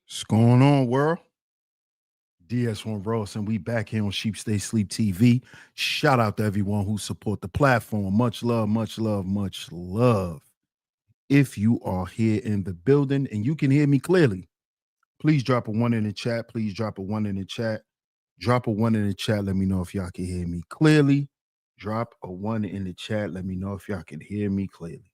What's going on, world? DS1 Ross, and we back here on Sheep Stay Sleep TV. Shout out to everyone who support the platform. Much love, much love, much love. If you are here in the building and you can hear me clearly, please drop a one in the chat. Please drop a one in the chat. Drop a one in the chat. Let me know if y'all can hear me clearly. Drop a one in the chat. Let me know if y'all can hear me clearly.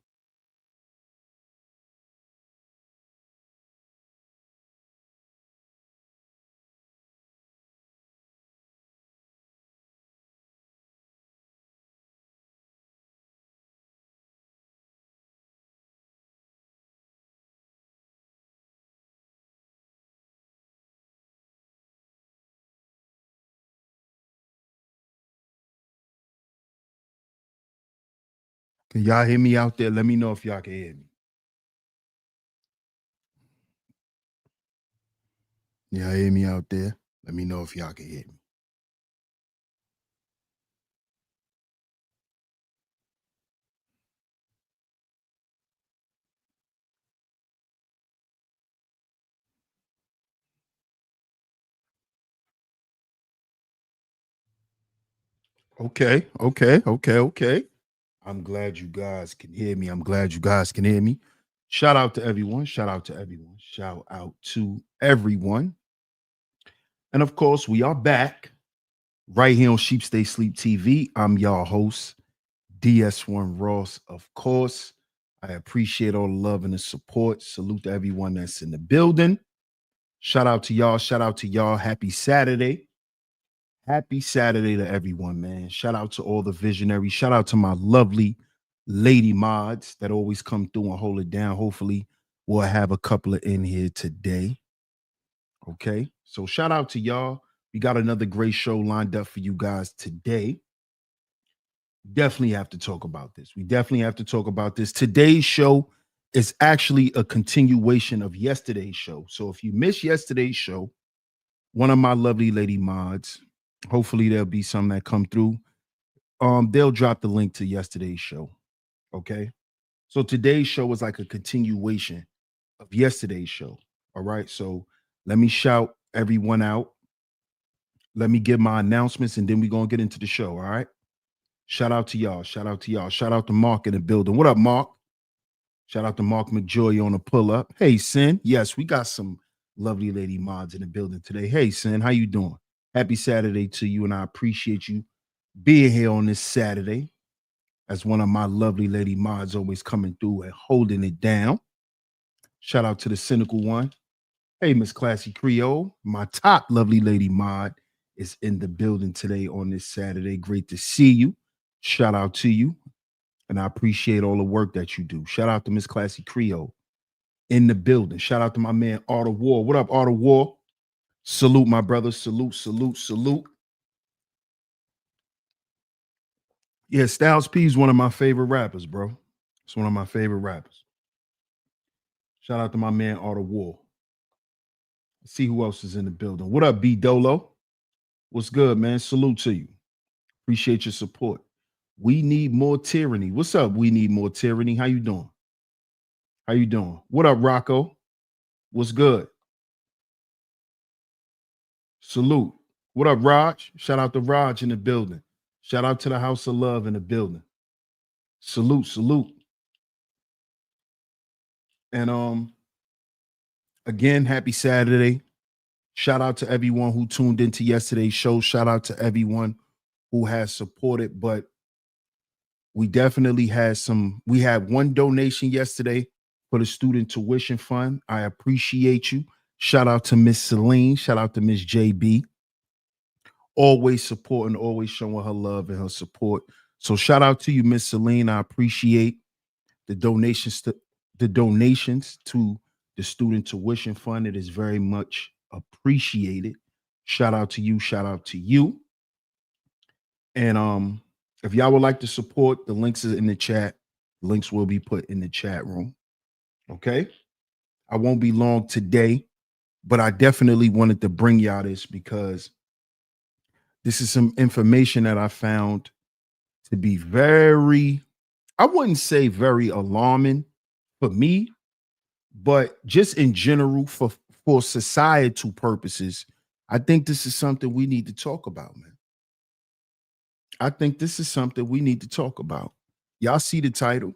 Can y'all hear me out there? Let me know if y'all can hear me. Y'all hear me out there? Let me know if y'all can hear me. Okay. I'm glad you guys can hear me. I'm glad you guys can hear me. Shout out to everyone. Shout out to everyone. Shout out to everyone. And of course, we are back right here on Sheep Stay Sleep TV. I'm y'all host, DS1 Ross. Of course, I appreciate all the love and the support. Salute to everyone that's in the building. Shout out to y'all. Shout out to y'all. Happy Saturday. Happy Saturday to everyone, man. Shout out to all the visionaries. Shout out to my lovely lady mods that always come through and hold it down. Hopefully, we'll have a couple of in here today. Okay. So, shout out to y'all. We got another great show lined up for you guys today. Definitely have to talk about this. We definitely have to talk about this. Today's show is actually a continuation of yesterday's show. So, if you missed yesterday's show, one of my lovely lady mods, hopefully, there'll be some that come through. They'll drop the link to yesterday's show. Okay. So today's show is like a continuation of yesterday's show. All right. So let me shout everyone out. Let me give my announcements and then we're gonna get into the show. All right. Shout out to y'all. Shout out to y'all. Shout out to Mark in the building. What up, Mark? Shout out to Mark McJoy on the pull up. Hey, Sin. Yes, we got some lovely lady mods in the building today. Hey, Sin, how you doing? Happy Saturday to you, and I appreciate you being here on this Saturday. As one of my lovely lady mods always coming through and holding it down. Shout out to the cynical one. Hey, Miss Classy Creole, my top lovely lady mod is in the building today on this Saturday. Great to see you. Shout out to you. And I appreciate all the work that you do. Shout out to Miss Classy Creole in the building. Shout out to my man, Art of War. What up, Art of War? Salute, my brother. Salute, salute, salute. Yeah, Styles P is one of my favorite rappers, bro. It's one of my favorite rappers. Shout out to my man, Art of War. Let's see who else is in the building. What up, B Dolo? What's good, man? Salute to you. Appreciate your support. We need more tyranny. What's up? We need more tyranny. How you doing? How you doing? What up, Rocco? What's good? Salute. What up, Raj? Shout out to Raj in the building. Shout out to the House of Love in the building. Salute, salute. And again, happy Saturday. Shout out to everyone who tuned into yesterday's show. Shout out to everyone who has supported. But we definitely had we had one donation yesterday for the student tuition fund. I appreciate you. Shout out to Miss Celine. Shout out to Miss JB. Always supporting, always showing her love and her support. So shout out to you, Miss Celine. I appreciate the donations to the student tuition fund. It is very much appreciated. Shout out to you. Shout out to you. And if y'all would like to support, the links is in the chat. Links will be put in the chat room. Okay. I won't be long today, but I definitely wanted to bring y'all this because this is some information that I found to be very, I wouldn't say very alarming for me, but just in general for societal purposes, I think this is something we need to talk about, man. I think this is something we need to talk about. Y'all see the title?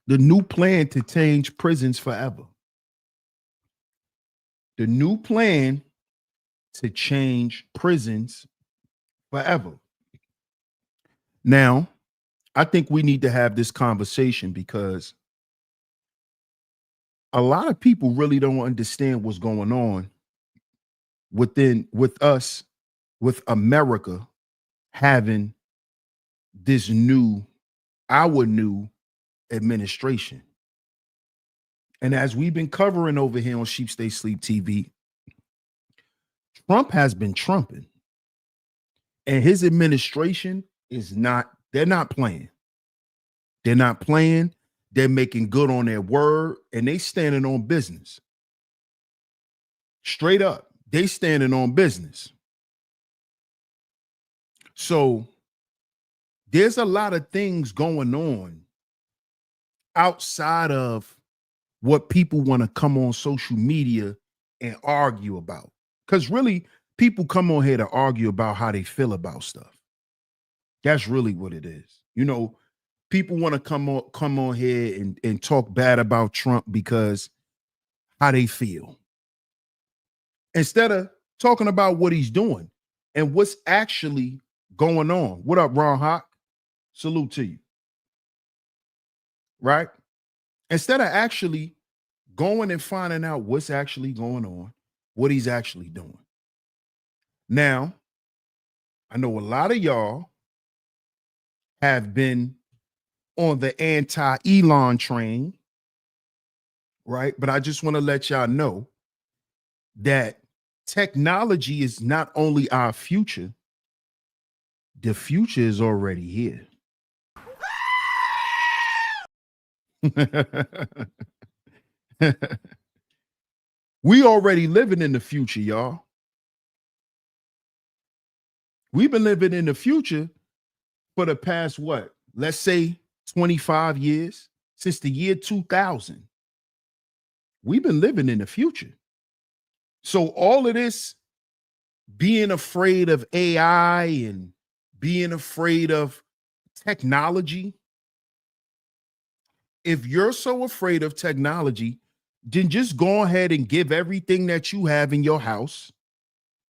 The new plan to change prisons forever. The new plan to change prisons forever. Now, I think we need to have this conversation because a lot of people really don't understand what's going on with us, with America having this new, our new administration. And as we've been covering over here on Sheep Stay Sleep TV, Trump has been trumping, and his administration is not, they're not playing. They're not playing. They're making good on their word, and they standing on business. Straight up, they standing on business. So there's a lot of things going on outside of what people want to come on social media and argue about. Because really, people come on here to argue about how they feel about stuff. That's really what it is. You know, people want to come on here and talk bad about Trump because how they feel. Instead of talking about what he's doing and what's actually going on. What up, Ron Hawk? Salute to you. Right? Instead of actually going and finding out what's actually going on, what he's actually doing. Now, I know a lot of y'all have been on the anti-Elon train, right? But I just want to let y'all know that technology is not only our future, the future is already here. We already living in the future, y'all. We've been living in the future for the past, what? Let's say 25 years, since the year 2000. We've been living in the future. So all of this being afraid of AI and being afraid of technology, if you're so afraid of technology, then just go ahead and give everything that you have in your house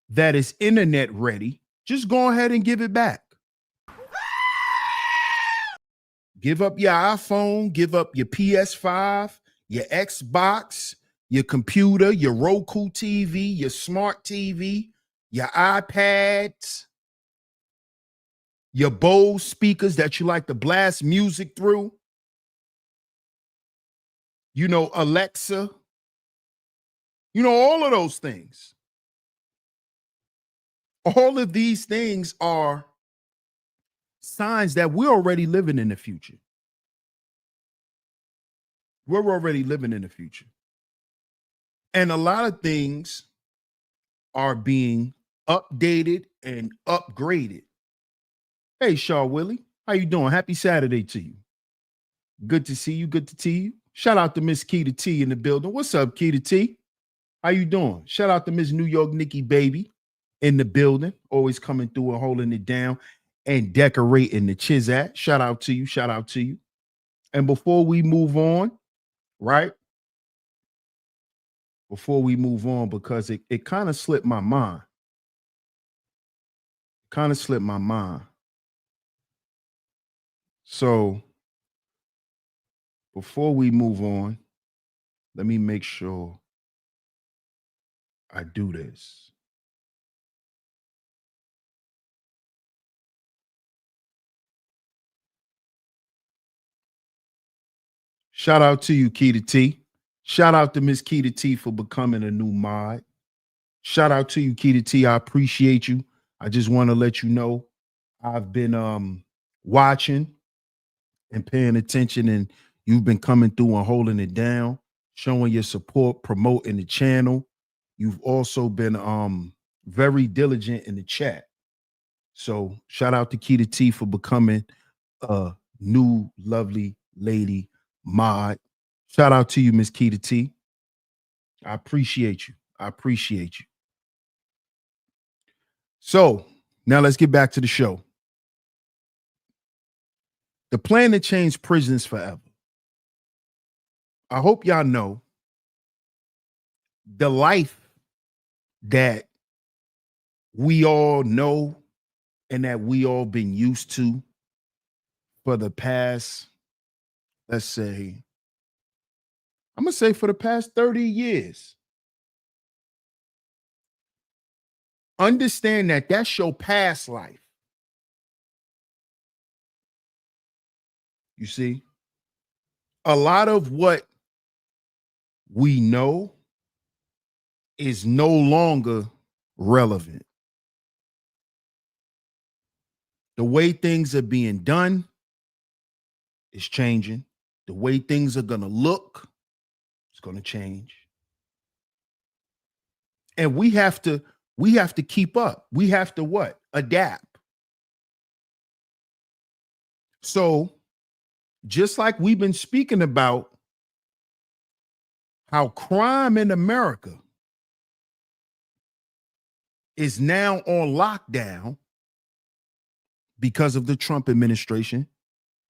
that is internet ready, just go ahead and give it back. Give up your iPhone, give up your PS5, your Xbox, your computer, your Roku TV, your smart TV, your iPads, your Bose speakers that you like to blast music through. You know, Alexa, you know, all of those things. All of these things are signs that we're already living in the future. We're already living in the future. And a lot of things are being updated and upgraded. Hey, Shaw Willie, how you doing? Happy Saturday to you. Good to see you. Good to see you. Shout out to Miss Keita T in the building. What's up, Keita T? How you doing? Shout out to Miss New York Nikki Baby in the building, always coming through and holding it down and decorating the Chizat. Shout out to you. Shout out to you. And before we move on, right? Before we move on, because it kind of slipped my mind. Kind of slipped my mind. So before we move on, let me make sure I do this. Shout out to you, Keita T. Shout out to Miss Keita T for becoming a new mod. Shout out to you, Keita T. I appreciate you. I just want to let you know I've been watching and paying attention, and you've been coming through and holding it down, showing your support, promoting the channel. You've also been very diligent in the chat. So shout out to Keita T for becoming a new lovely lady mod. Shout out to you, Miss Keita T. I appreciate you. I appreciate you. So now let's get back to the show. The plan to change prisons forever. I hope y'all know the life that we all know and that we all been used to for the past, let's say, I'm going to say for the past 30 years. Understand that that's your past life. You see, a lot of what we know is no longer relevant. The way things are being done is changing. The way things are going to look is going to change. And we have to keep up. We have to what? Adapt. So just like we've been speaking about how crime in America is now on lockdown because of the Trump administration.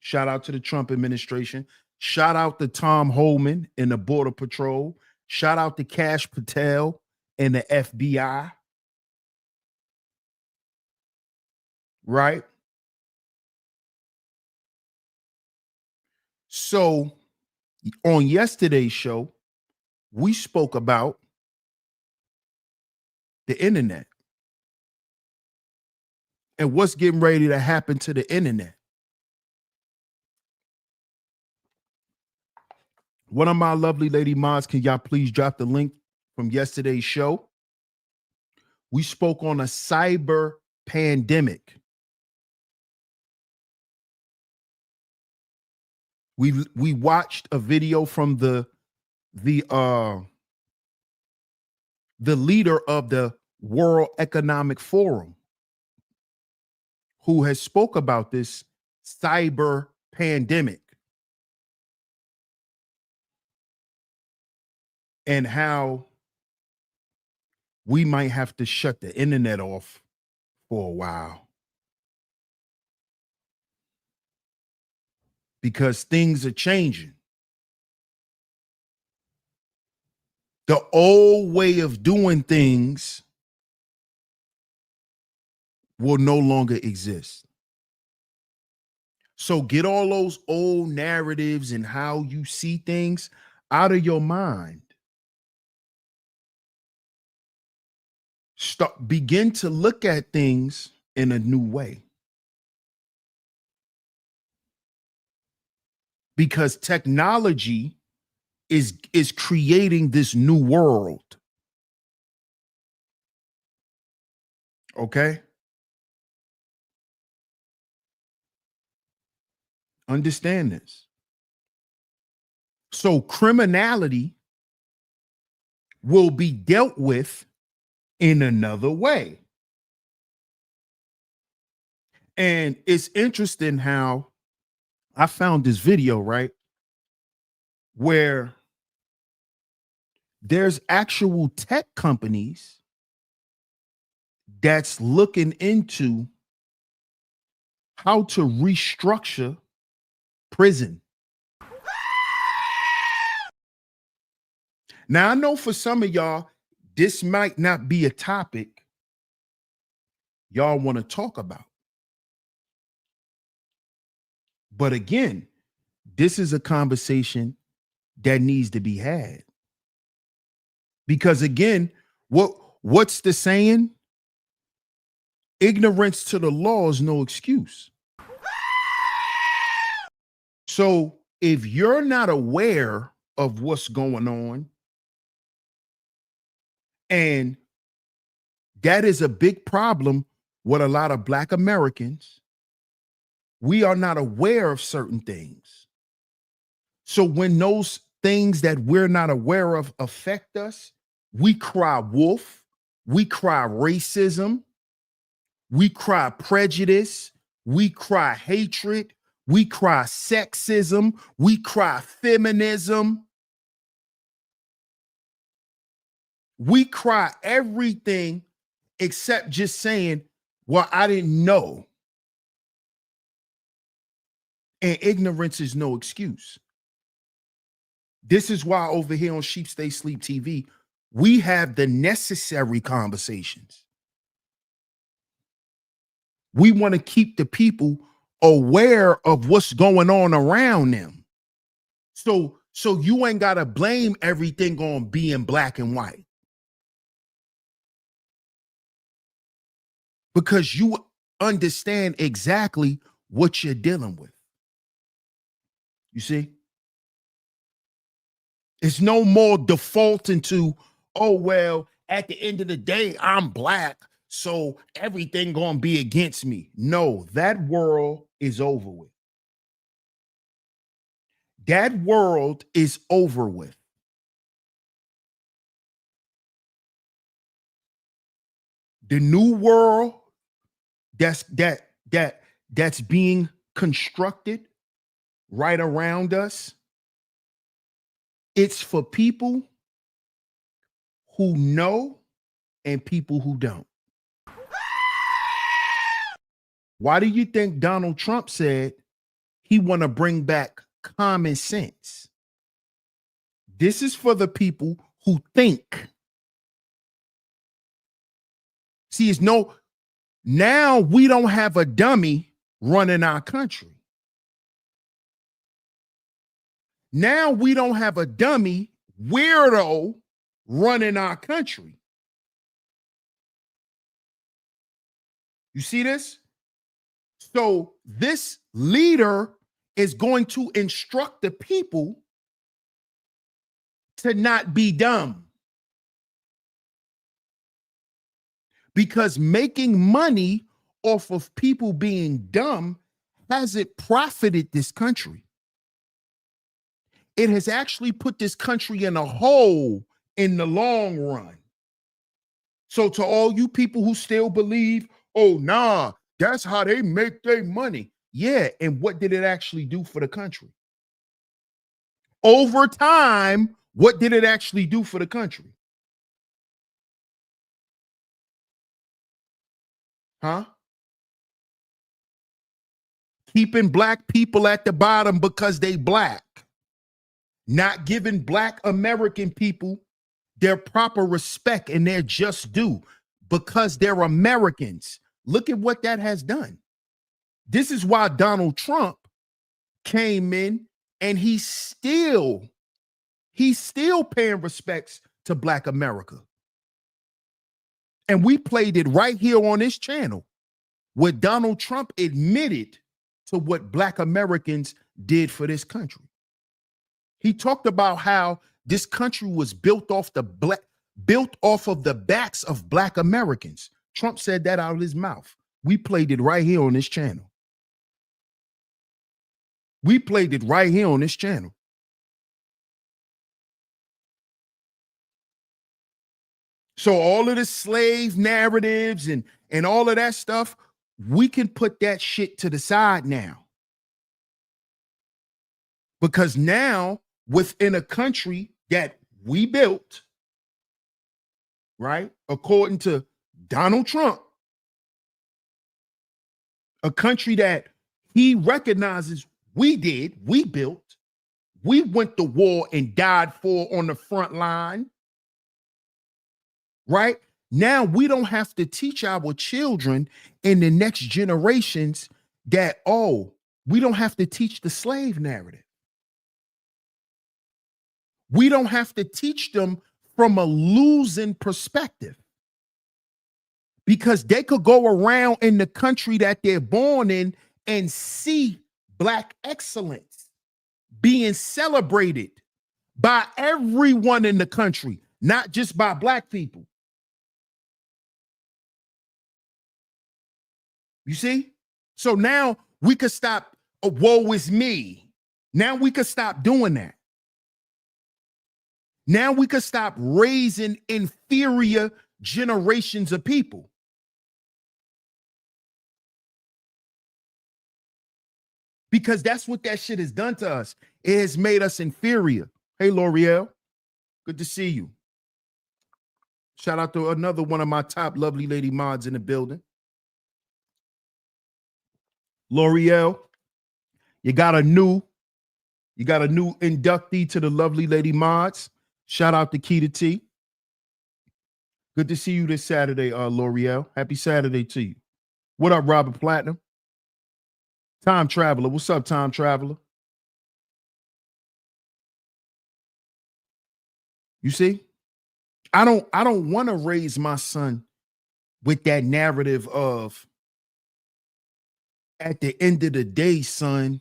Shout out to the Trump administration. Shout out to Tom Homan and the Border Patrol. Shout out to Kash Patel and the FBI. Right? So on yesterday's show, we spoke about the internet and what's getting ready to happen to the internet. One of my lovely lady mods, can y'all please drop the link from yesterday's show? We spoke on a cyber pandemic. We watched a video from the leader of the World Economic Forum, who has spoke about this cyber pandemic and how we might have to shut the internet off for a while because things are changing. The old way of doing things will no longer exist. So get all those old narratives and how you see things out of your mind. Begin to look at things in a new way. Because technology is creating this new world. Okay? Understand this. So criminality will be dealt with in another way. And it's interesting how I found this video, right? Where there's actual tech companies that's looking into how to restructure prison. Now, I know for some of y'all, this might not be a topic y'all want to talk about. But again, this is a conversation that needs to be had. Because again, what's the saying? Ignorance to the law is no excuse. So if you're not aware of what's going on, and that is a big problem with a lot of Black Americans, we are not aware of certain things. So when those things that we're not aware of affect us, we cry wolf, we cry racism, we cry prejudice, we cry hatred, we cry sexism, we cry feminism. We cry everything except just saying, well, I didn't know. And ignorance is no excuse. This is why over here on Sheep Stay Sleep TV, we have the necessary conversations. We want to keep the people aware of what's going on around them. So you ain't got to blame everything on being black and white. Because you understand exactly what you're dealing with. You see? It's no more defaulting to, oh, well, at the end of the day, I'm black, so everything gonna be against me. No, that world is over with. That world is over with. The new world that's being constructed right around us, it's for people who know and people who don't. Why do you think Donald Trump said he want to bring back common sense? This is for the people who think. See, now we don't have a dummy running our country. Now we don't have a dummy weirdo running our country. You see this? So this leader is going to instruct the people to not be dumb. Because making money off of people being dumb hasn't profited this country. It has actually put this country in a hole in the long run. So to all you people who still believe, oh, nah, that's how they make their money. Yeah, and what did it actually do for the country? Over time, what did it actually do for the country? Huh? Keeping black people at the bottom because they black. Not giving black American people their proper respect and their just due because they're Americans. Look at what that has done. This is why Donald Trump came in and he's still paying respects to black America. And we played it right here on this channel where Donald Trump admitted to what black Americans did for this country. He talked about how this country was built off of the backs of black Americans. Trump said that out of his mouth. We played it right here on this channel. We played it right here on this channel. So all of the slave narratives and all of that stuff, we can put that shit to the side now. Because now, within a country that we built, right, according to Donald Trump, a country that he recognizes we built, we went to war and died for on the front line, right? Now we don't have to teach our children in the next generations that, oh, we don't have to teach the slave narrative. We don't have to teach them from a losing perspective because they could go around in the country that they're born in and see black excellence being celebrated by everyone in the country, not just by black people. You see? So now we could stop, woe is me. Now we could stop doing that. Now we could stop raising inferior generations of people. Because that's what that shit has done to us. It has made us inferior. Hey, L'Oreal, good to see you. Shout out to another one of my top lovely lady mods in the building. L'Oreal, you got a new inductee to the lovely lady mods. Shout out to Keita T. Good to see you this Saturday, L'Oreal. Happy Saturday to you. What up, Robert Platinum? Time Traveler. What's up, Time Traveler? You see? I don't want to raise my son with that narrative of, at the end of the day, son,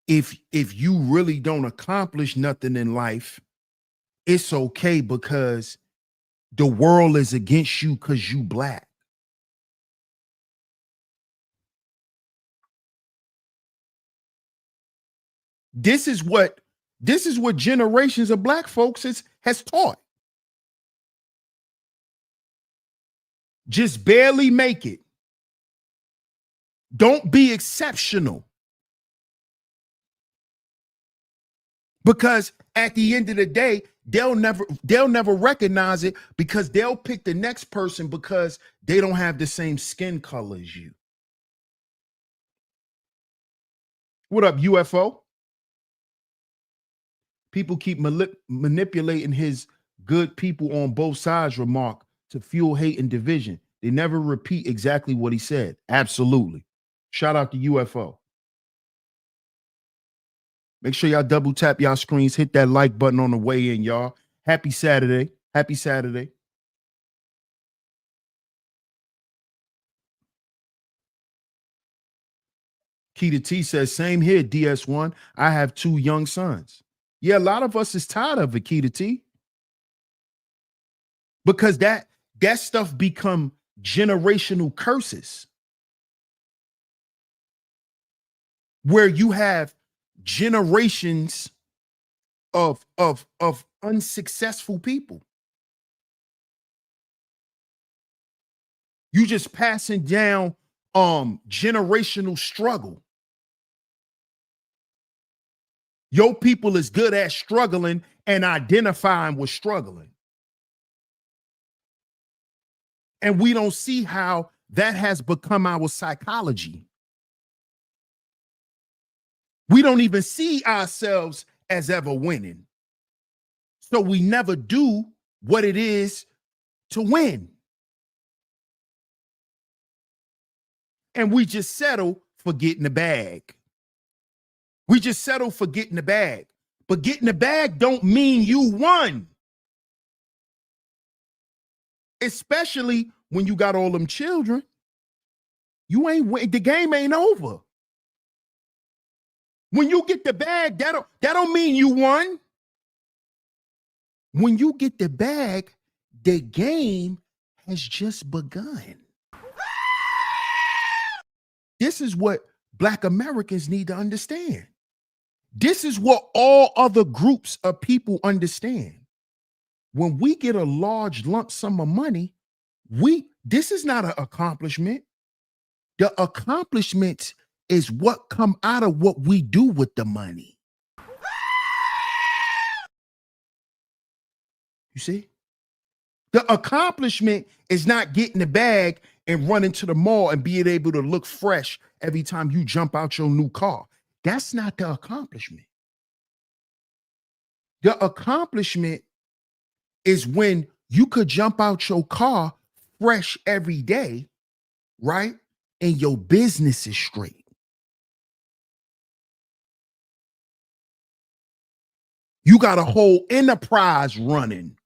if you really don't accomplish nothing in life, it's okay because the world is against you because you black. This is what generations of black folks has taught. Just barely make it. Don't be exceptional. Because at the end of the day, they'll never recognize it, because they'll pick the next person because they don't have the same skin color as you. What up, UFO? People keep manipulating his good people on both sides remark to fuel hate and division. They never repeat exactly what he said. Absolutely. Shout out to UFO. Make sure y'all double tap y'all screens. Hit that like button on the way in, y'all. Happy Saturday. Happy Saturday. Keita T says, same here, DS1. I have 2 young sons. Yeah, a lot of us is tired of it, Keita T. Because that stuff become generational curses. Where you have generations of unsuccessful people. You just passing down generational struggle. Your people is good at struggling and identifying with struggling. And we don't see how that has become our psychology. We don't even see ourselves as ever winning. So we never do what it is to win. And we just settle for getting the bag. We just settle for getting the bag. But getting the bag don't mean you won. Especially when you got all them children. You ain't win. The game ain't over. When you get the bag, that don't mean you won. When you get the bag, the game has just begun. This is what Black Americans need to understand. This is what all other groups of people understand. When we get a large lump sum of money, this is not an accomplishment. The accomplishment is what come out of what we do with the money. You see? The accomplishment is not getting the bag and running to the mall and being able to look fresh every time you jump out your new car. That's not the accomplishment. The accomplishment is when you could jump out your car fresh every day, right? And your business is straight. You got a whole enterprise running.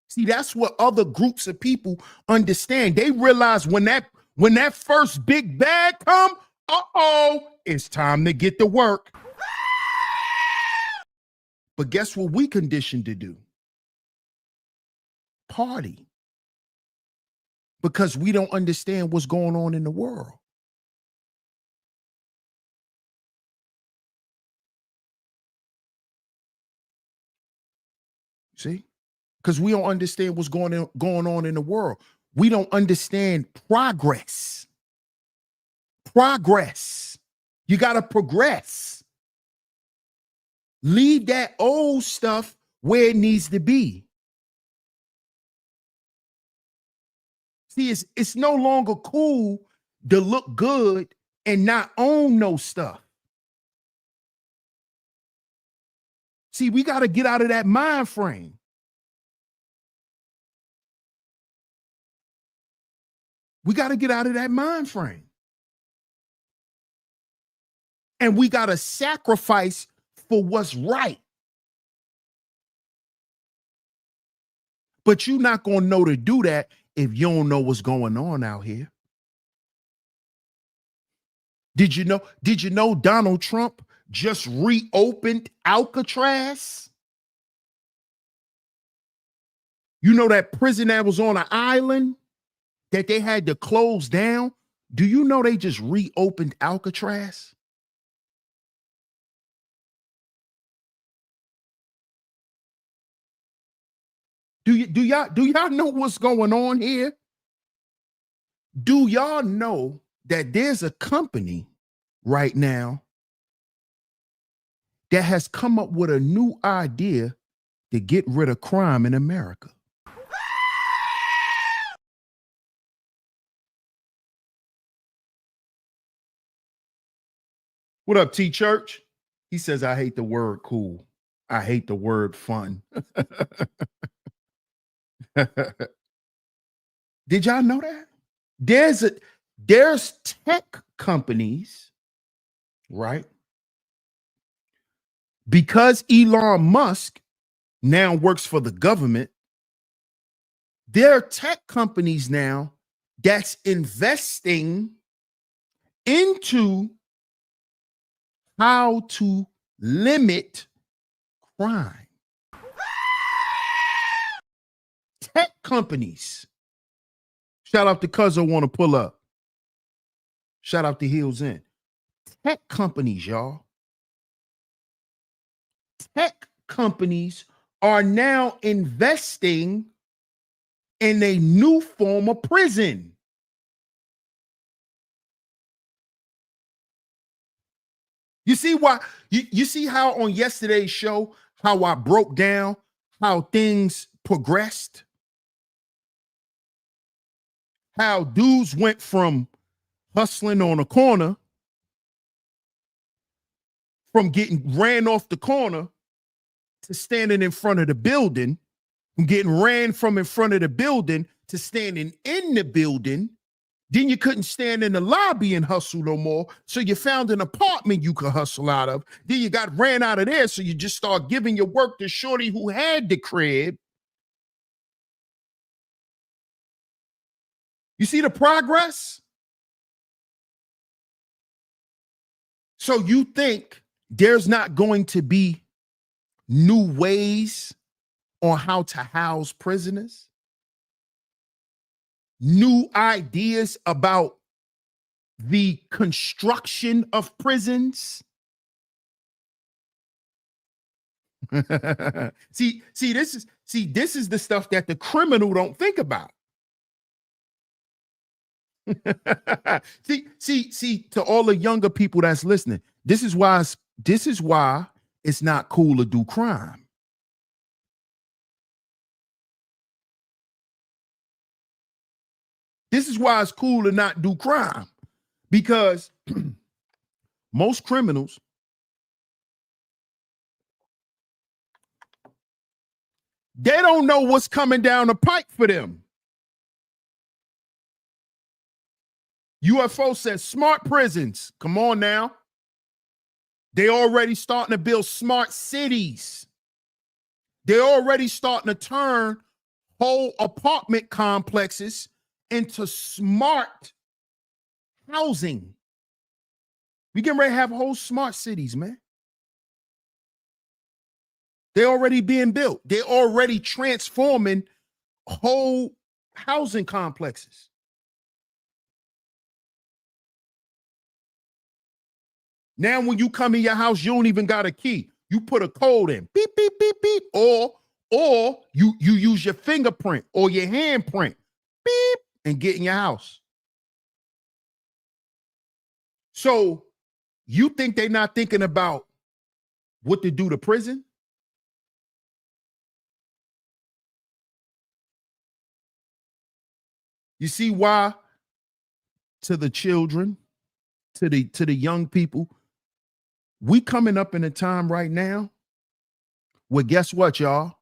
See, that's what other groups of people understand. They realize when that first big bag come, it's time to get to work. But guess what we conditioned to do? Party. Because we don't understand what's going on in the world. See? Because we don't understand what's going on in the world. We don't understand progress. Progress. You got to progress. Leave that old stuff where it needs to be. See, it's no longer cool to look good and not own no stuff. See, we got to get out of that mind frame. We got to get out of that mind frame. And we got to sacrifice for what's right. But you're not going to know to do that if you don't know what's going on out here. Did you know Donald Trump just reopened Alcatraz? You know that prison that was on an island that they had to close down? Do you know they just reopened Alcatraz? Do y'all know what's going on here? Do y'all know that there's a company right now that has come up with a new idea to get rid of crime in America? What up, T Church? He says, I hate the word cool. I hate the word fun. Did y'all know that? There's tech companies, right? Because Elon Musk now works for the government, there are tech companies now that's investing into how to limit crime. Tech companies. Shout out to Cuzzo want to pull up. Shout out to Heels In. Tech companies, y'all. Tech companies are now investing in a new form of prison. You see why? You see how on yesterday's show, how I broke down how things progressed? How dudes went from hustling on a corner, from getting ran off the corner to standing in front of the building, from getting ran from in front of the building to standing in the building. Then you couldn't stand in the lobby and hustle no more. So you found an apartment you could hustle out of. Then you got ran out of there. So you just start giving your work to shorty who had the crib. You see the progress? So you think there's not going to be new ways on how to house prisoners? New ideas about the construction of prisons? See, this is the stuff that the criminal don't think about. see, to all the younger people that's listening, this is why it's not cool to do crime. This is why it's cool to not do crime, because most criminals, they don't know what's coming down the pike for them. UFO says smart prisons. Come on now. They already starting to build smart cities. They're already starting to turn whole apartment complexes into smart housing. We getting ready to have whole smart cities, man. They're already being built. They're already transforming whole housing complexes. Now, when you come in your house, you don't even got a key. You put a code in, beep, beep, beep, beep, or you use your fingerprint or your handprint, beep, and get in your house. So you think they're not thinking about what to do to prison? You see why to the children, to the young people, we coming up in a time right now where guess what, y'all?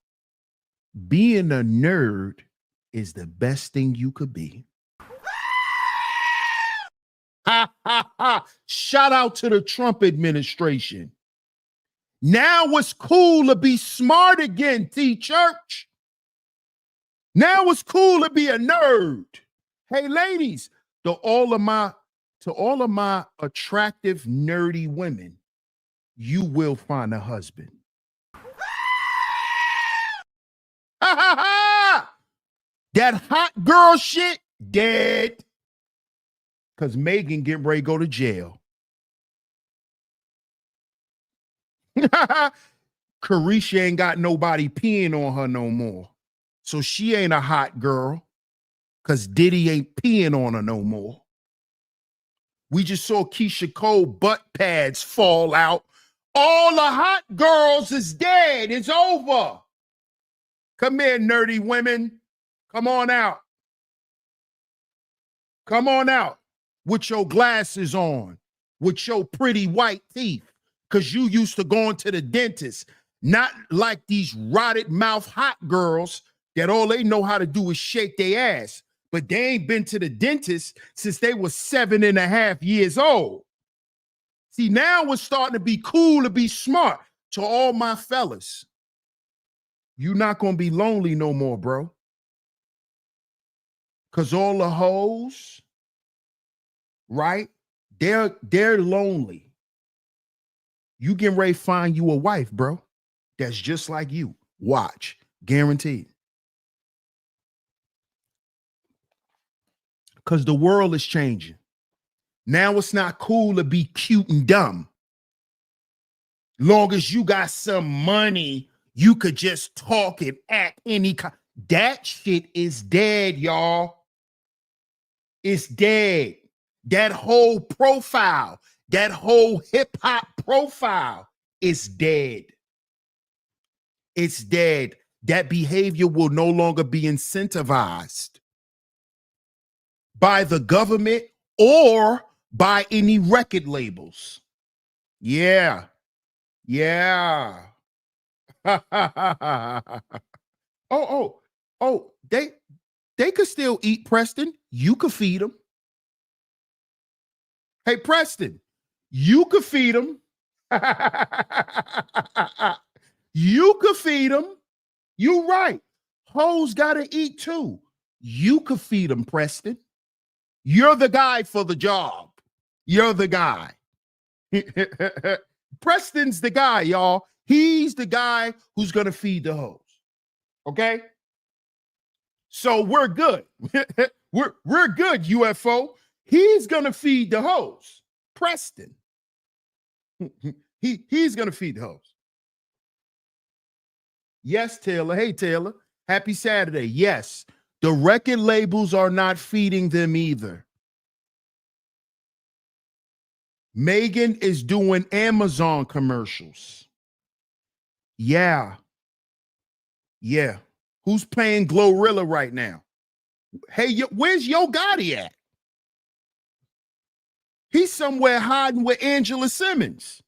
Being a nerd is the best thing you could be. Ha ha ha. Shout out to the Trump administration. Now it's cool to be smart again, T Church. Now it's cool to be a nerd. Hey, ladies, to all of my attractive, nerdy women, you will find a husband. Ha ha ha! That hot girl shit, dead. Because Megan getting ready to go to jail. Carisha ain't got nobody peeing on her no more. So she ain't a hot girl because Diddy ain't peeing on her no more. We just saw Keisha Cole butt pads fall out. All the hot girls is dead. It's over. Come here, nerdy women. Come on out. Come on out with your glasses on, with your pretty white teeth, because you used to going to the dentist, not like these rotted mouth hot girls that all they know how to do is shake their ass, but they ain't been to the dentist since they were 7.5 years old. See, now it's starting to be cool to be smart. To all my fellas, you're not going to be lonely no more, bro. Because all the hoes, right, they're lonely. You getting ready to find you a wife, bro, that's just like you. Watch. Guaranteed. Because the world is changing. Now it's not cool to be cute and dumb. Long as you got some money, you could just talk and act any kind. That shit is dead, y'all. It's dead. That whole profile, that whole hip hop profile is dead. It's dead. That behavior will no longer be incentivized by the government or by any record labels. Yeah. Yeah. Oh, they could still eat, Preston. You could feed them. Hey, Preston, you could feed them. You could feed them. You right. Hoes gotta eat too. You could feed them, Preston. You're the guy for the job. You're the guy. Preston's the guy, y'all. He's the guy who's gonna feed the hoes. Okay? So we're good. we're good, UFO. He's gonna feed the hoes. Preston. He's gonna feed the hoes. Yes, Taylor. Hey, Taylor. Happy Saturday. Yes, the record labels are not feeding them either. Megan is doing Amazon commercials. Yeah. Who's playing Glorilla right now? Hey, where's Yo Gotti at? He's somewhere hiding with Angela Simmons.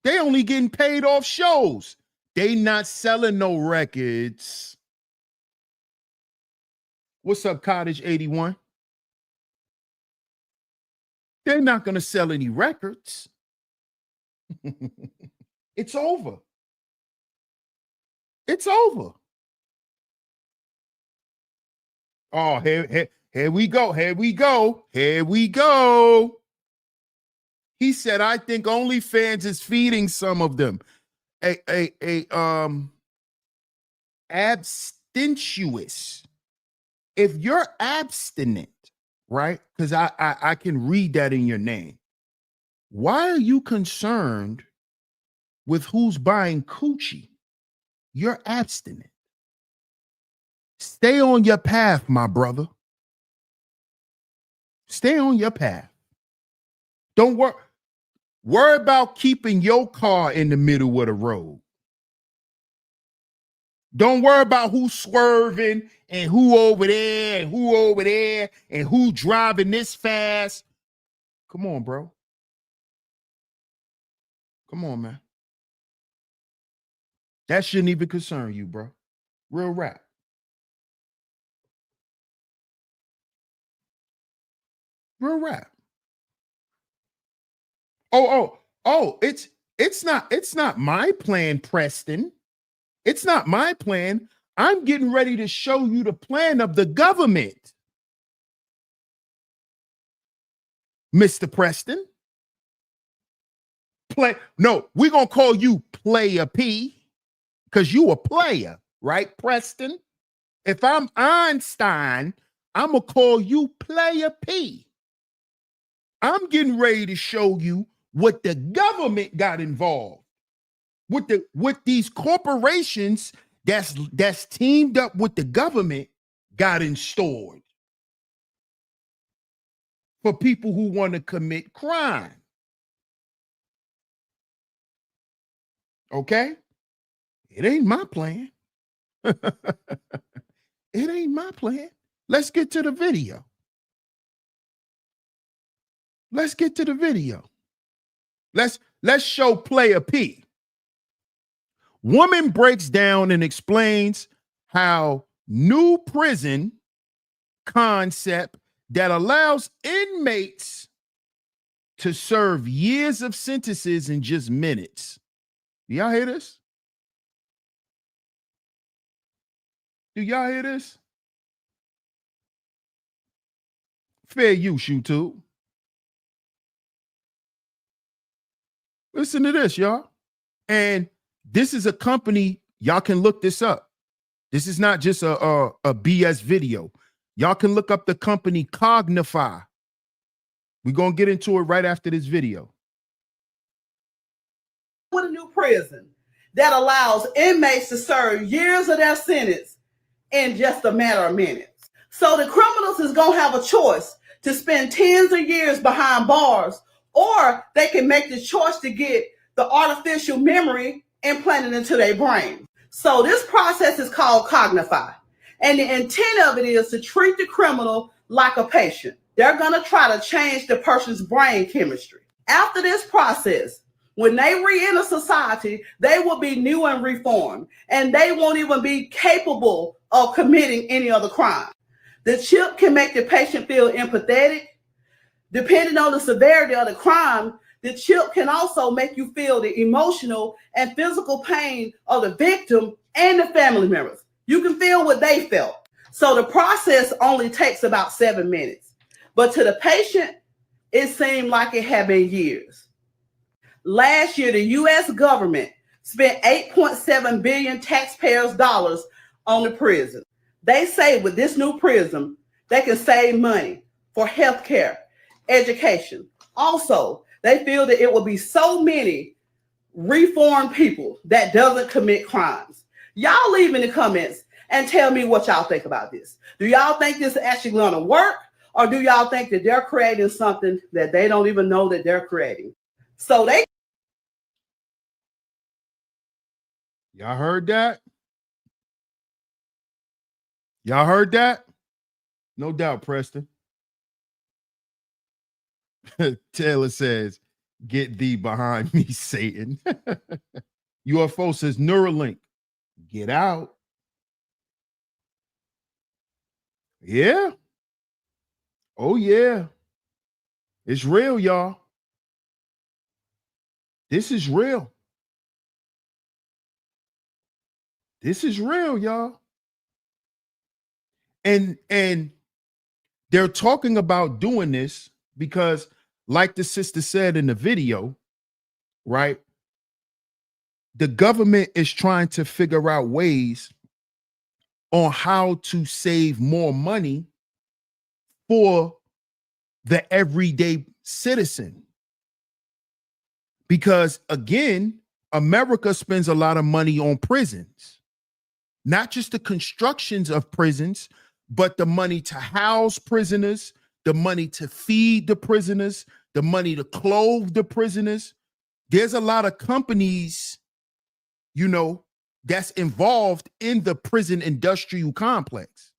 They only getting paid off shows. They not selling no records. What's up, Cottage 81? They're not going to sell any records. It's over. It's over. Oh, here we go. Here we go. Here we go. He said, I think OnlyFans is feeding some of them. Abstentious. If you're abstinent, right? Because I can read that in your name. Why are you concerned with who's buying coochie? You're abstinent. Stay on your path, my brother. Stay on your path. Don't worry about keeping your car in the middle of the road. Don't worry about who's swerving and who over there and who over there and who driving this fast. Come on, bro. Come on, man. That shouldn't even concern you, bro. Real rap. Real rap. Oh, it's not my plan, Preston. It's not my plan. I'm getting ready to show you the plan of the government, Mr. Preston. No, we're gonna call you Player P because you a player, right, Preston? If I'm Einstein, I'm gonna call you Player P. I'm getting ready to show you what the government got involved with these corporations that's teamed up with the government got installed for people who want to commit crime. Okay? It ain't my plan. It ain't my plan. Let's get to the video. Let's get to the video. Let's show Player P. Woman breaks down and explains how new prison concept that allows inmates to serve years of sentences in just minutes. Y'all hear this? Do y'all hear this? Fair use, YouTube. Listen to this, y'all. And this is a company, y'all can look this up. This is not just a BS video. Y'all can look up the company Cognify. We're going to get into it right after this video. With a new prison that allows inmates to serve years of their sentence in just a matter of minutes. So the criminals is going to have a choice to spend tens of years behind bars, or they can make the choice to get the artificial memory implanted into their brain. So this process is called Cognify. And the intent of it is to treat the criminal like a patient. They're going to try to change the person's brain chemistry. After this process, when they re-enter society, they will be new and reformed, and they won't even be capable of committing any other crime. The chip can make the patient feel empathetic. Depending on the severity of the crime, the chip can also make you feel the emotional and physical pain of the victim and the family members. You can feel what they felt. So the process only takes about 7 minutes. But to the patient, it seemed like it had been years. Last year, the U.S. government spent $8.7 billion taxpayers' dollars on the prison. They say with this new prison, they can save money for healthcare, education. Also, they feel that it will be so many reformed people that doesn't commit crimes. Y'all leave in the comments and tell me what y'all think about this. Do y'all think this is actually going to work, or do y'all think that they're creating something that they don't even know that they're creating? So they... Y'all heard that? Y'all heard that? No doubt, Preston. Taylor says, "Get thee behind me, Satan." UFO says, "Neuralink, get out." Yeah. Oh, yeah. It's real, y'all. This is real. This is real, y'all. And they're talking about doing this because, like the sister said in the video, right? The government is trying to figure out ways on how to save more money for the everyday citizen. Because again, America spends a lot of money on prisons, not just the constructions of prisons, but the money to house prisoners, the money to feed the prisoners, the money to clothe the prisoners. There's a lot of companies, you know, that's involved in the prison industrial complex.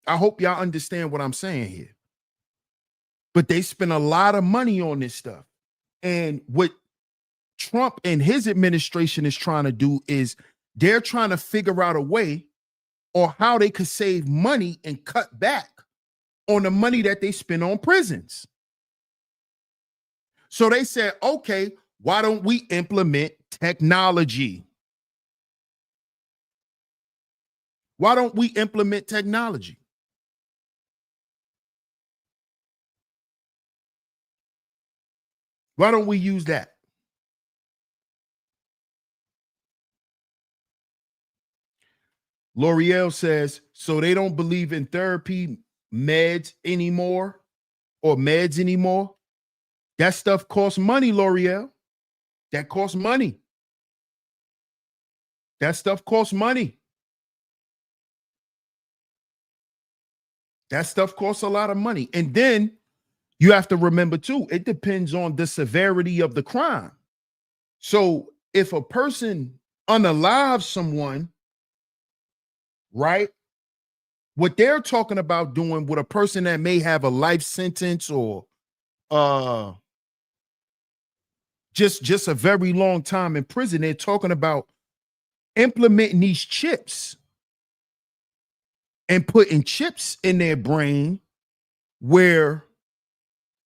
I hope y'all understand what I'm saying here. But they spend a lot of money on this stuff. And what Trump and his administration is trying to do is they're trying to figure out a way or how they could save money and cut back on the money that they spend on prisons. So they said, okay, why don't we implement technology? Why don't we implement technology? Why don't we use that? L'Oreal says, so they don't believe in therapy meds anymore or meds anymore. That stuff costs money, L'Oreal. That costs money. That stuff costs money. That stuff costs a lot of money. And then you have to remember too, it depends on the severity of the crime. So if a person unalives someone, right? What they're talking about doing with a person that may have a life sentence or just a very long time in prison, they're talking about implementing these chips and putting chips in their brain where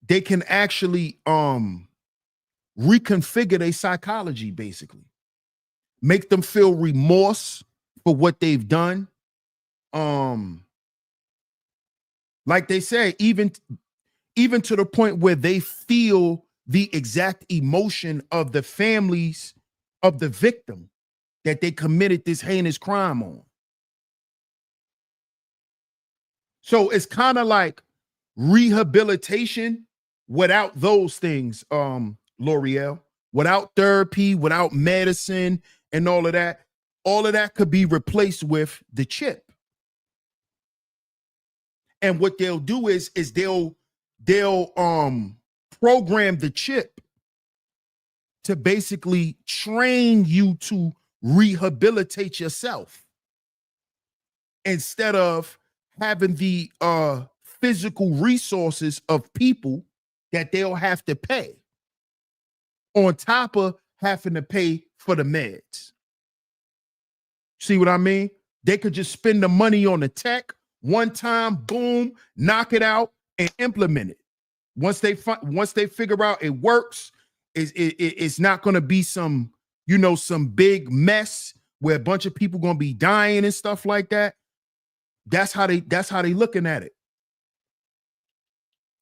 they can actually reconfigure their psychology, basically make them feel remorse for what they've done. Like they say, even to the point where they feel the exact emotion of the families of the victim that they committed this heinous crime on. So it's kind of like rehabilitation without those things, L'Oreal, without therapy, without medicine and all of that. All of that could be replaced with the chip. And what they'll do is they'll program the chip to basically train you to rehabilitate yourself instead of having the physical resources of people that they'll have to pay on top of having to pay for the meds. See what I mean? They could just spend the money on the tech one time, boom, knock it out and implement it. Once they figure out it works, it's not going to be some big mess where a bunch of people going to be dying and stuff like that. That's how they looking at it.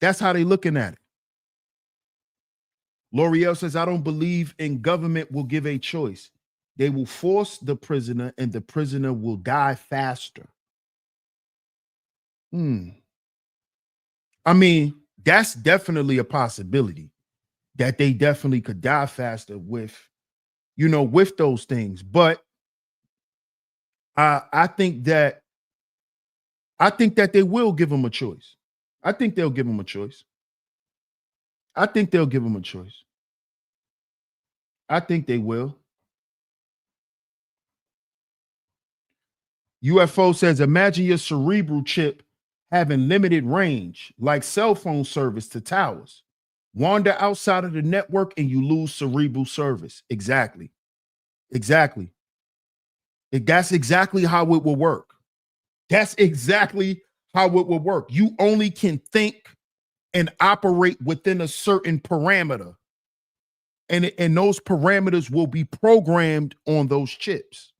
That's how they looking at it. L'Oreal says, I don't believe in government will give a choice. They will force the prisoner and the prisoner will die faster. I mean, that's definitely a possibility that they definitely could die faster with those things. But I think that they will give them a choice. I think they'll give them a choice. I think they'll give them a choice. I think they will. UFO says, imagine your cerebral chip having limited range, like cell phone service to towers. Wander outside of the network and you lose cerebral service. Exactly. That's exactly how it will work. That's exactly how it will work. You only can think and operate within a certain parameter. And those parameters will be programmed on those chips.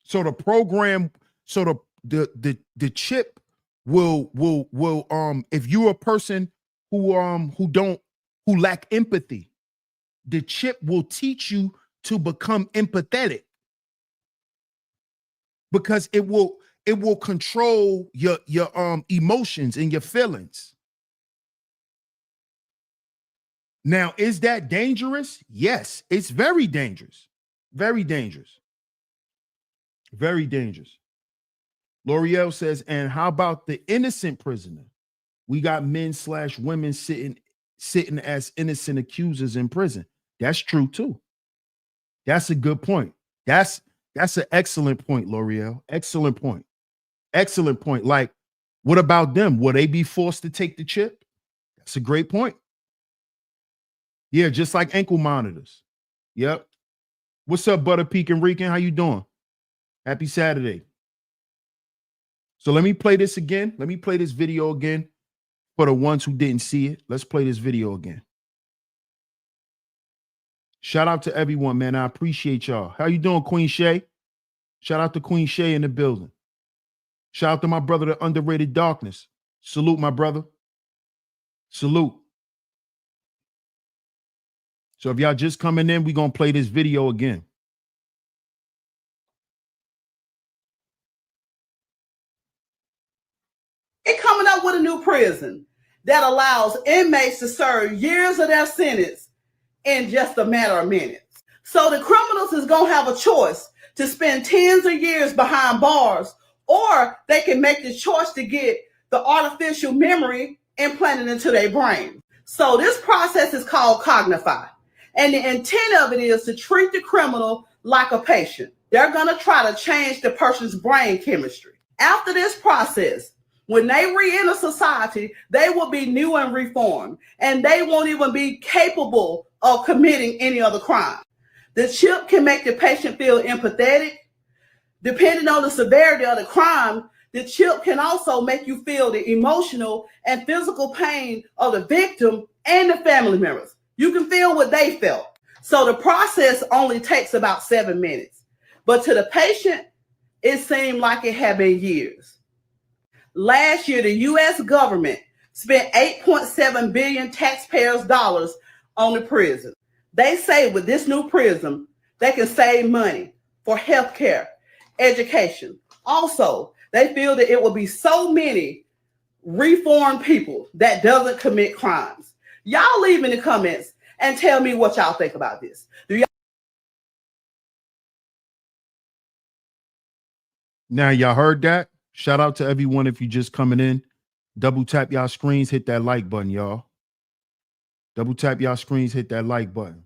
So the program, so the chip will if you're a person who lack empathy, the chip will teach you to become empathetic because it will control your emotions and your feelings. Now, is that dangerous? Yes, it's very dangerous. Very dangerous. Very dangerous. L'Oreal says, and how about the innocent prisoner? We got men/women sitting as innocent accusers in prison. That's true too. That's a good point. That's an excellent point, L'Oreal. Excellent point. Excellent point. Like, what about them? Will they be forced to take the chip? That's a great point. Yeah, just like ankle monitors. Yep. What's up, Butter Pecan Rican? How you doing? Happy Saturday. So let me play this again. Let me play this video again for the ones who didn't see it. Let's play this video again. Shout out to everyone, man. I appreciate y'all. How you doing, Queen Shay? Shout out to Queen Shay in the building. Shout out to my brother, the Underrated Darkness. Salute, my brother. Salute. So if y'all just coming in, we're going to play this video again. It coming up with a new prison that allows inmates to serve years of their sentence in just a matter of minutes. So the criminals is going to have a choice to spend tens of years behind bars, or they can make the choice to get the artificial memory implanted into their brain. So this process is called Cognify. And the intent of it is to treat the criminal like a patient. They're going to try to change the person's brain chemistry. After this process, when they re-enter society, they will be new and reformed, and they won't even be capable of committing any other crime. The chip can make the patient feel empathetic. Depending on the severity of the crime, the chip can also make you feel the emotional and physical pain of the victim and the family members. You can feel what they felt. So the process only takes about 7 minutes. But to the patient, it seemed like it had been years. Last year, the U.S. government spent $8.7 billion taxpayers' dollars on the prison. They say with this new prison, they can save money for healthcare, education. Also, they feel that it will be so many reformed people that doesn't commit crimes. Y'all leave in the comments and tell me what y'all think about this. Now, y'all heard that? Shout out to everyone if you just coming in. Double tap y'all screens, hit that like button, y'all. Double tap y'all screens, hit that like button.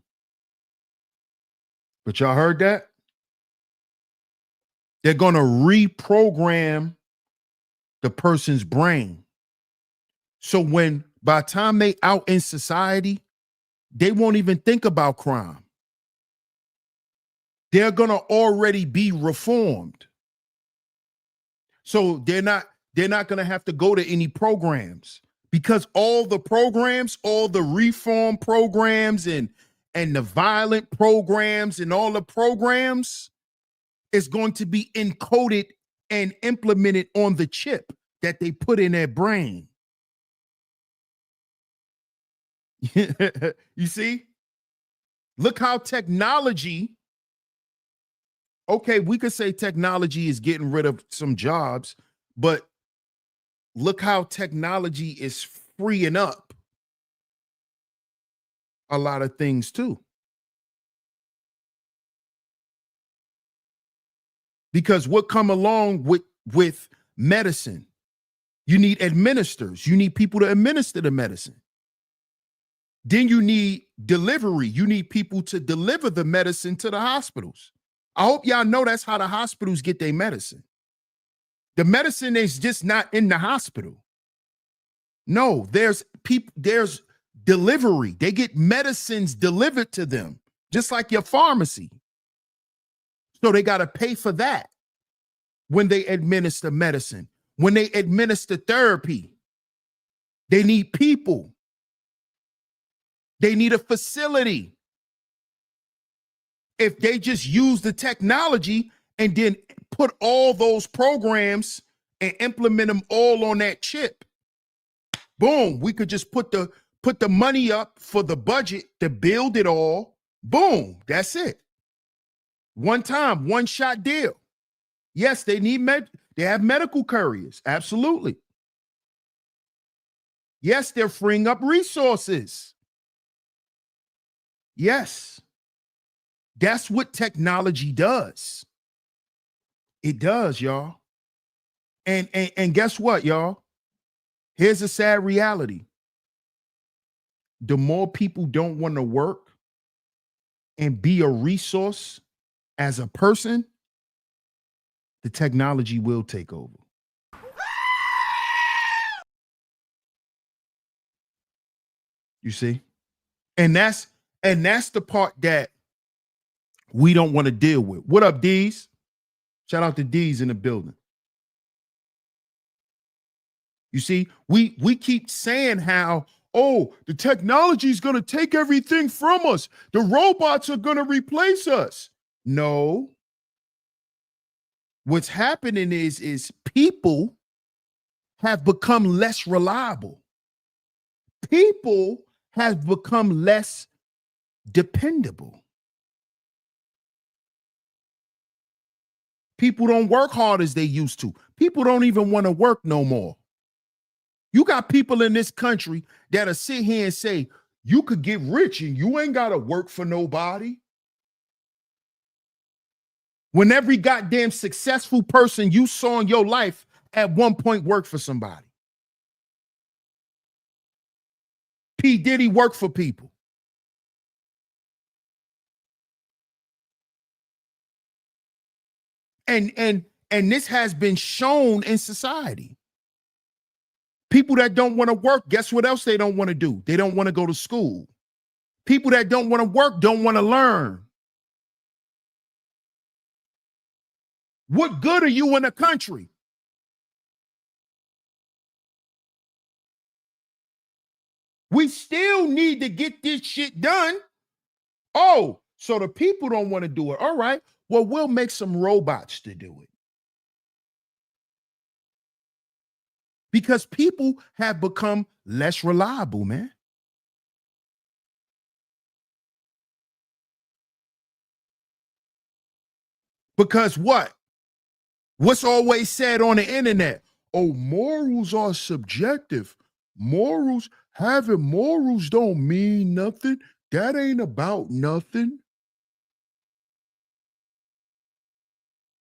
But y'all heard that? They're going to reprogram the person's brain. So when by the time they out in society, they won't even think about crime. They're going to already be reformed. So they're not going to have to go to any programs, because all the programs, all the reform programs and the violent programs and all the programs is going to be encoded and implemented on the chip that they put in their brain. You see? Look how technology, okay, we could say technology is getting rid of some jobs, but look how technology is freeing up a lot of things too. Because what come along with medicine, you need administrators, you need people to administer the medicine. Then you need delivery. You need people to deliver the medicine to the hospitals. I hope y'all know that's how the hospitals get their medicine. The medicine is just not in the hospital. No, there's delivery. They get medicines delivered to them, just like your pharmacy. So they got to pay for that when they administer medicine. When they administer therapy, they need people. They need a facility. If they just use the technology and then put all those programs and implement them all on that chip, boom, we could just put the money up for the budget to build it all. Boom, that's it. One time, one shot deal. Yes, they need they have medical couriers. Absolutely. Yes, they're freeing up resources. Yes. That's what technology does. It does, y'all. And guess what, y'all? Here's a sad reality. The more people don't want to work and be a resource as a person, the technology will take over. You see? And that's the part that we don't want to deal with. What up, D's? Shout out to D's in the building. You see, we keep saying how, oh, the technology is going to take everything from us. The robots are going to replace us. No. What's happening is people have become less reliable. People have become less dependable. People don't work hard as they used to. People don't even want to work no more. You got people in this country that'll sit here and say, you could get rich and you ain't got to work for nobody. When every goddamn successful person you saw in your life at one point worked for somebody. P. Diddy worked for people. And this has been shown in society. People that don't want to work, guess what else they don't want to do? They don't want to go to school. People that don't want to work don't want to learn. What good are you in a country? We still need to get this shit done. Oh, so the people don't want to do it. All right. Well, we'll make some robots to do it. Because people have become less reliable, man. Because what? What's always said on the internet? Oh, morals are subjective. Having morals don't mean nothing. That ain't about nothing.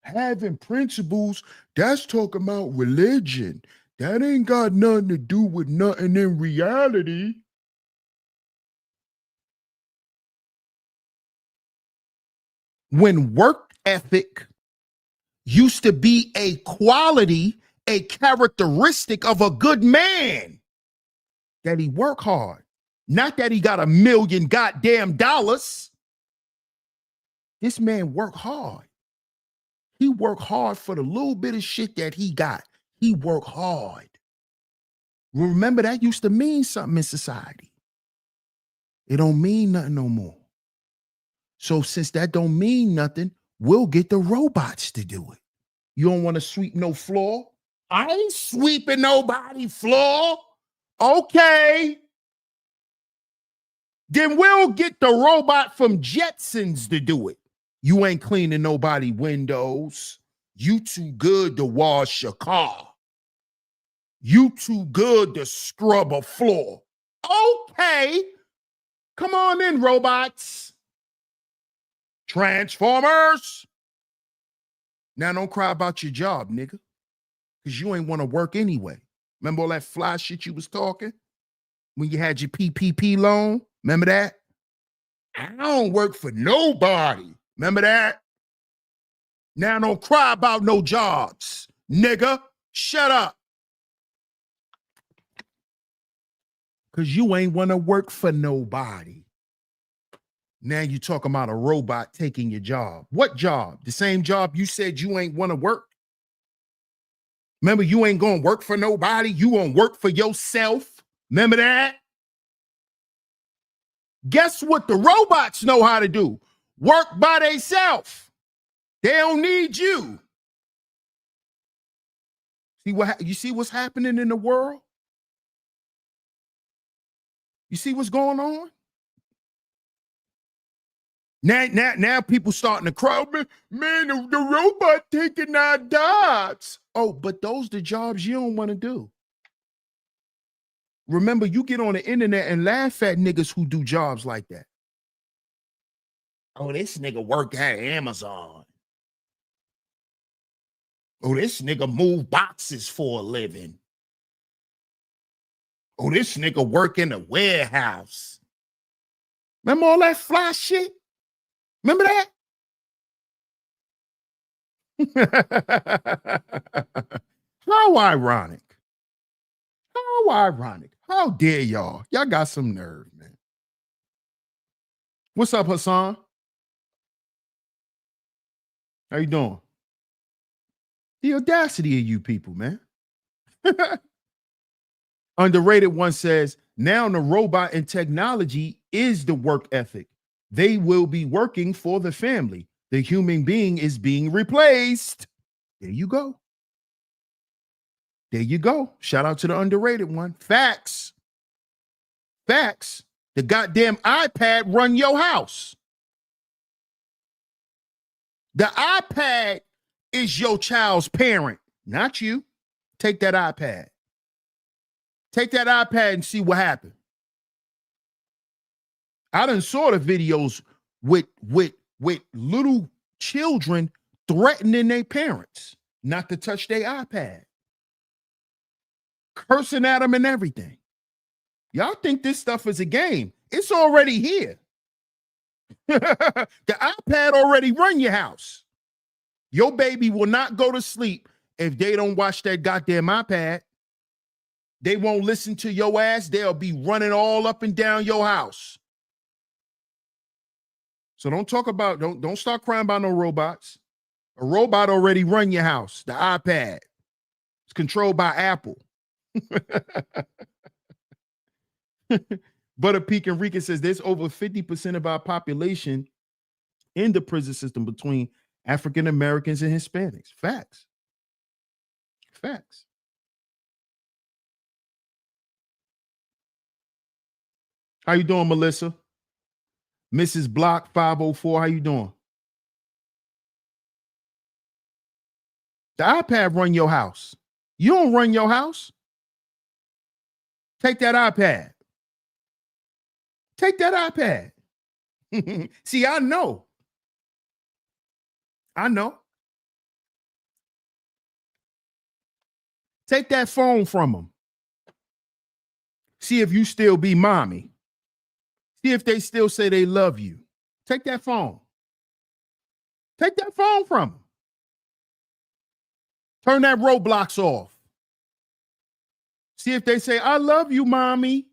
Having principles, that's talking about religion. That ain't got nothing to do with nothing in reality. When work ethic used to be a quality, a characteristic of a good man, that he work hard. Not that he got $1 million goddamn dollars. This man worked hard. He worked hard for the little bit of shit that he got. He worked hard. Remember, that used to mean something in society. It don't mean nothing no more. So since that don't mean nothing, we'll get the robots to do it. You don't want to sweep no floor? I ain't sweeping nobody floor. Okay. Then we'll get the robot from Jetsons to do it. You ain't cleaning nobody windows. You too good to wash your car. You too good to scrub a floor. Okay. Come on in, robots. Transformers. Now don't cry about your job, nigga. Because you ain't want to work anyway. Remember all that fly shit you was talking? When you had your PPP loan? Remember that? I don't work for nobody. Remember that? Now don't cry about no jobs, nigga. Shut up. Because you ain't want to work for nobody. Now you talking about a robot taking your job. What job? The same job you said you ain't want to work? Remember, you ain't going to work for nobody. You going to work for yourself. Remember that? Guess what the robots know how to do? Work by themselves. They don't need you. You see what's happening in the world? You see what's going on? Now people starting to cry, man, the robot taking our jobs. Oh, but those the jobs you don't want to do. Remember, you get on the internet and laugh at niggas who do jobs like that. Oh, this nigga worked at Amazon. Oh, this nigga move boxes for a living. Oh, this nigga work in a warehouse. Remember all that fly shit? Remember that? How ironic. How ironic. How dare y'all? Y'all got some nerve, man. What's up, Hassan? How you doing? The audacity of you people, man. Underrated one says, now the robot and technology is the work ethic. They will be working for the family. The human being is being replaced. There you go. There you go. Shout out to the underrated one. Facts. Facts. The goddamn iPad run your house. The iPad is your child's parent, not you. Take that iPad. Take that iPad and see what happened. I done saw the videos with little children threatening their parents not to touch their iPad, cursing at them and everything. Y'all think this stuff is a game? It's already here. The iPad already run your house. Your baby will not go to sleep if they don't watch that goddamn iPad. They won't listen to your ass. They'll be running all up and down your house. So don't start crying about no robots. A robot already run your house. The iPad. It's controlled by Apple. Butter Peak Enrique says there's over 50% of our population in the prison system between African Americans and Hispanics. Facts. Facts. How you doing, Melissa? Mrs. Block 504, how you doing? The iPad run your house. You don't run your house. Take that iPad. Take that iPad. See, I know. Take that phone from them. See if you still be mommy. See if they still say they love you. Take that phone. Take that phone from them. Turn that Roblox off. See if they say, I love you, mommy.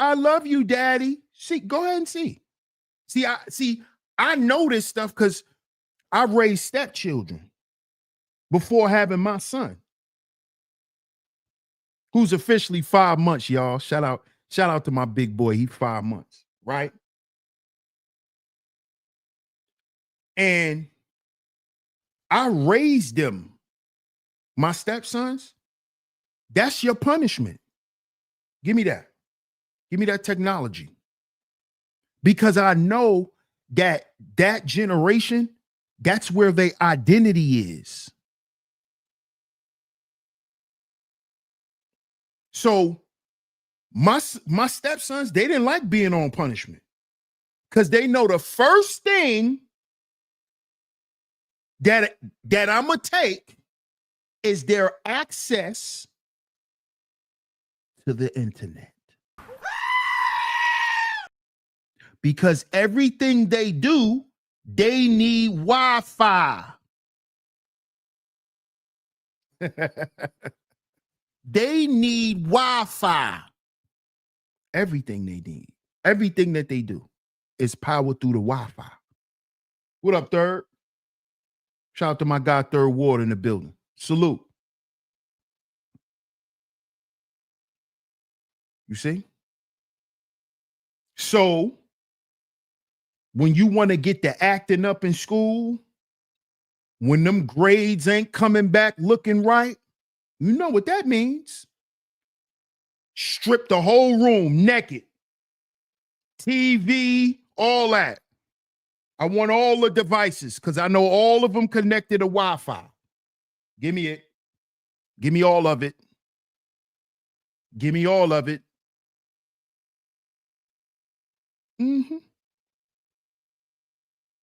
I love you, daddy. See, go ahead and see. I know this stuff because I raised stepchildren before having my son, who's officially 5 months, y'all. Shout out to my big boy. He's 5 months, right? And I raised them, my stepsons. That's your punishment. Give me that. Give me that technology. Because I know that generation, that's where their identity is. So my stepsons, they didn't like being on punishment because they know the first thing that I'm gonna take is their access to the internet. Because everything they do, they need Wi-Fi. They need Wi-Fi. Everything they need, everything that they do is powered through the Wi-Fi. What up, Third? Shout out to my guy, Third Ward, in the building. Salute. You see? So when you want to get the acting up in school, when them grades ain't coming back looking right, you know what that means. Strip the whole room naked. TV, all that. I want all the devices because I know all of them connected to Wi-Fi. Give me it. Give me all of it. Give me all of it. Mm-hmm.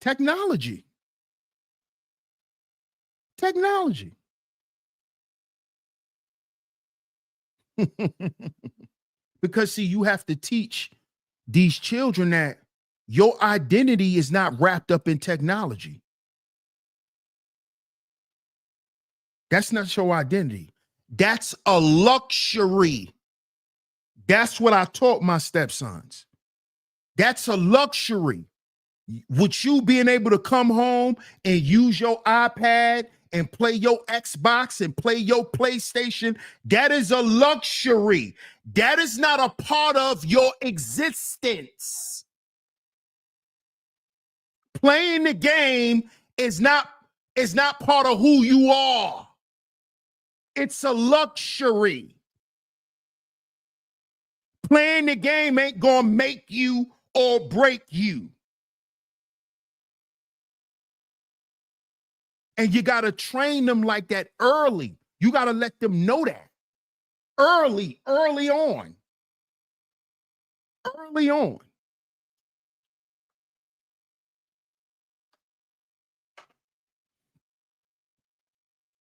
Technology. Because see, you have to teach these children that your identity is not wrapped up in technology. That's not your identity. That's a luxury. That's what I taught my stepsons. That's a luxury. With you being able to come home and use your iPad and play your Xbox and play your PlayStation, that is a luxury. That is not a part of your existence. Playing the game is not part of who you are. It's a luxury. Playing the game ain't gonna make you or break you. And you got to train them like that early. You got to let them know that early on. Early on.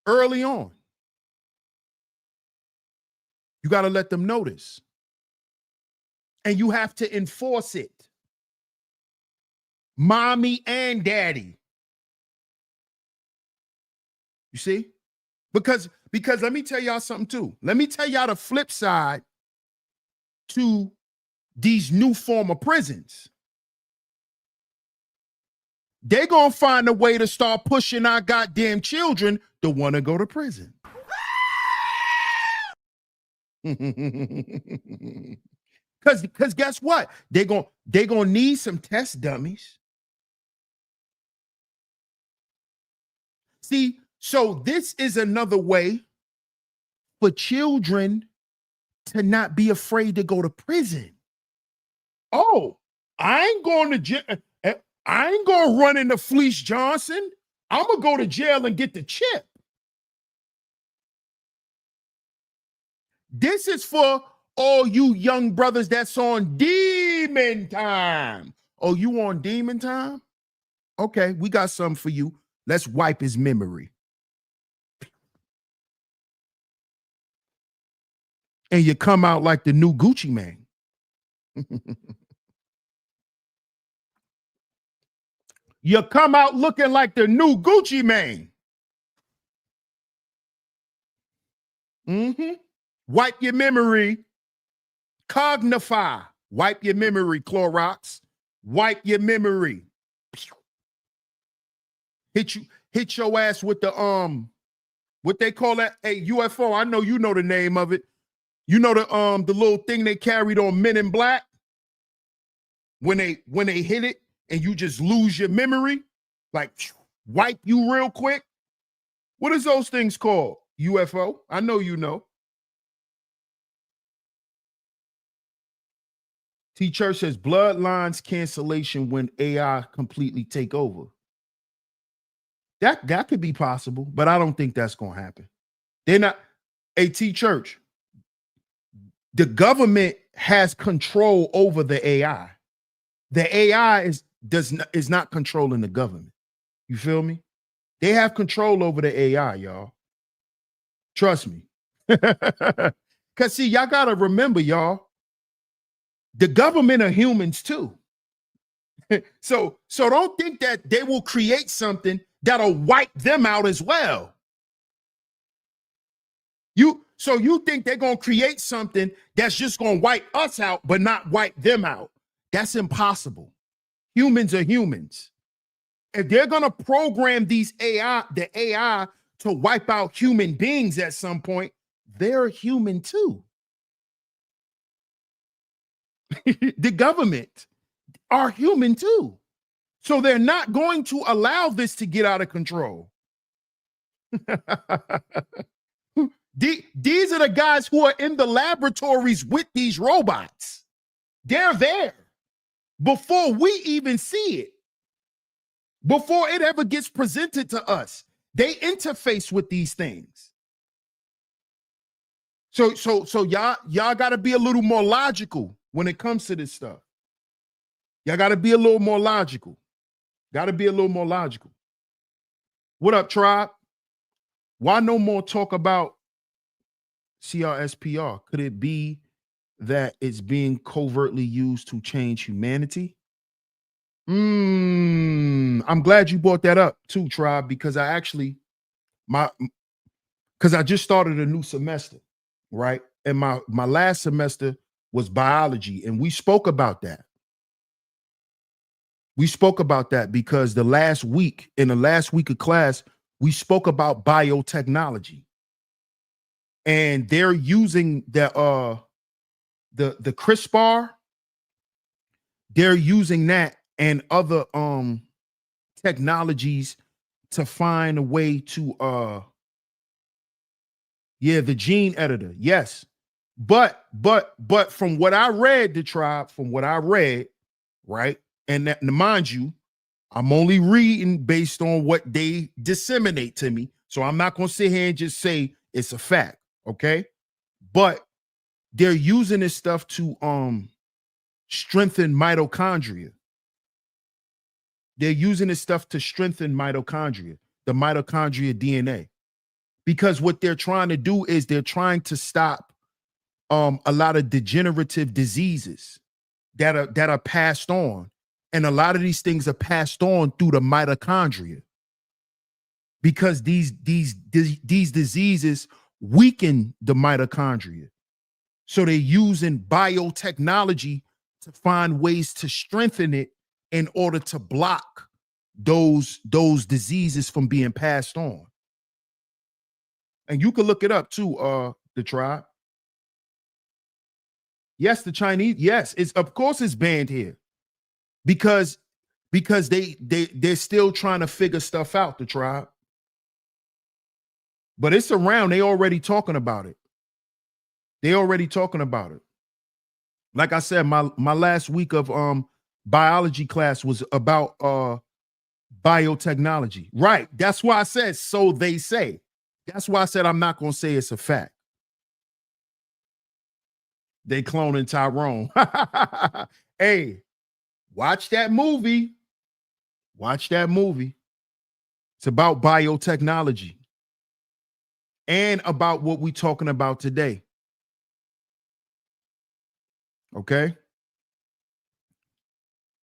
Early on. You got to let them know this. And you have to enforce it. Mommy and daddy. You see? Because let me tell y'all something too. Let me tell y'all the flip side to these new form of prisons. They're going to find a way to start pushing our goddamn children to want to go to prison. Because guess what? They're going to need some test dummies. See, so this is another way for children to not be afraid to go to prison. Oh, I ain't going to jail. I ain't going to run into Fleece Johnson. I'm going to go to jail and get the chip. This is for all you young brothers that's on demon time. Oh, you on demon time? Okay, we got something for you. Let's wipe his memory. And you come out like the new Gucci Mane. You come out looking like the new Gucci Mane. Wipe your memory. Cognify. Wipe your memory, Clorox. Wipe your memory. Hit your ass with the what they call that? A UFO. I know you know the name of it. You know the little thing they carried on Men in Black when they hit it and you just lose your memory, like wipe you real quick. What is those things called? UFO. I know you know. T Church says bloodlines cancellation when AI completely take over. That could be possible, but I don't think that's gonna happen. They're not. T Church. The government has control over the AI. The AI is not controlling the government. You feel me? They have control over the AI, y'all. Trust me. Because see, y'all got to remember, y'all, the government are humans too. So don't think that they will create something that'll wipe them out as well. So you think they're going to create something that's just going to wipe us out, but not wipe them out. That's impossible. Humans are humans. If they're going to program the AI to wipe out human beings at some point, they're human too. The government are human too. So they're not going to allow this to get out of control. These are the guys who are in the laboratories with these robots. They're there before we even see it. Before it ever gets presented to us, they interface with these things. So y'all got to be a little more logical when it comes to this stuff. Y'all got to be a little more logical. Got to be a little more logical. What up, tribe? Why no more talk about CRSPR? Could it be that it's being covertly used to change humanity? I'm glad you brought that up too, Tribe, because my because I just started a new semester, right? And my last semester was biology, and we spoke about that. We spoke about that because in the last week of class, we spoke about biotechnology. And they're using the CRISPR, they're using that and other technologies to find a way to the gene editor. Yes. But from what I read, from what I read, right? And that, mind you, I'm only reading based on what they disseminate to me. So I'm not going to sit here and just say it's a fact, okay? But they're using this stuff to strengthen mitochondria. They're using this stuff to strengthen mitochondria, the mitochondria DNA. Because what they're trying to do is they're trying to stop a lot of degenerative diseases that are passed on. And a lot of these things are passed on through the mitochondria, because these diseases weaken the mitochondria. So they're using biotechnology to find ways to strengthen it in order to block those diseases from being passed on. And you can look it up too, the Tribe. Yes, the Chinese, yes, of course it's banned here. Because they're still trying to figure stuff out, the Tribe. But it's around. They already talking about it. Like I said, my last week of biology class was about biotechnology. Right. That's why I said so they say. That's why I said I'm not going to say it's a fact. They cloning Tyrone. Hey, watch that movie. It's about biotechnology and about what we're talking about today. Okay.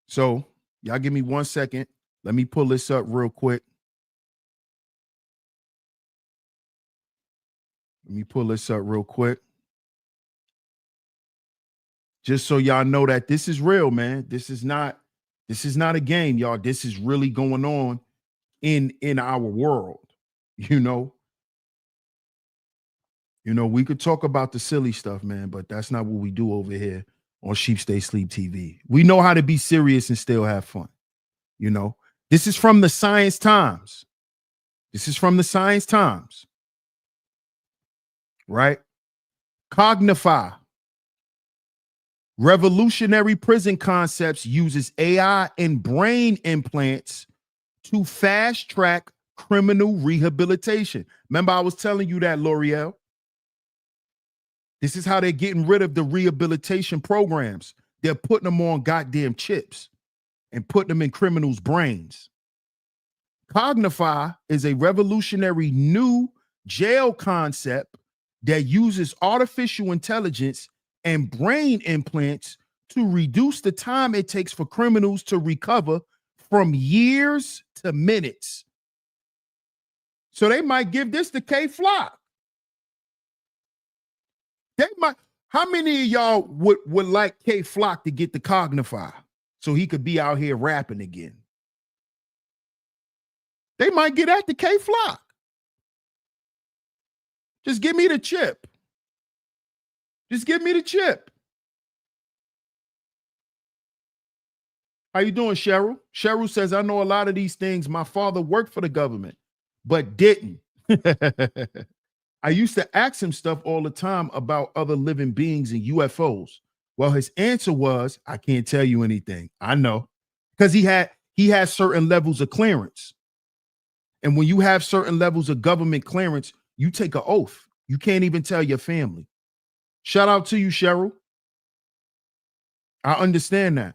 So y'all give me 1 second. Let me pull this up real quick. Just so y'all know that this is real, man. This is not a game, y'all. This is really going on in our world. You know, we could talk about the silly stuff, man, but that's not what we do over here on Sheep Stay Sleep TV. We know how to be serious and still have fun. This is from the Science Times. Right? Cognify. Revolutionary prison concepts uses AI and brain implants to fast track criminal rehabilitation. Remember, I was telling you that, L'Oreal. This is how they're getting rid of the rehabilitation programs. They're putting them on goddamn chips and putting them in criminals' brains. Cognify is a revolutionary new jail concept that uses artificial intelligence and brain implants to reduce the time it takes for criminals to recover from years to minutes. So they might give this to K Flock. They might. How many of y'all would like K Flock to get the Cognify so he could be out here rapping again? They might get at the K Flock. Just give me the chip. How you doing, Cheryl? Cheryl says, I know a lot of these things. My father worked for the government, but didn't. I used to ask him stuff all the time about other living beings and UFOs. Well, his answer was, I can't tell you anything. I know. Because he has certain levels of clearance. And when you have certain levels of government clearance, you take an oath. You can't even tell your family. Shout out to you, Cheryl. I understand that.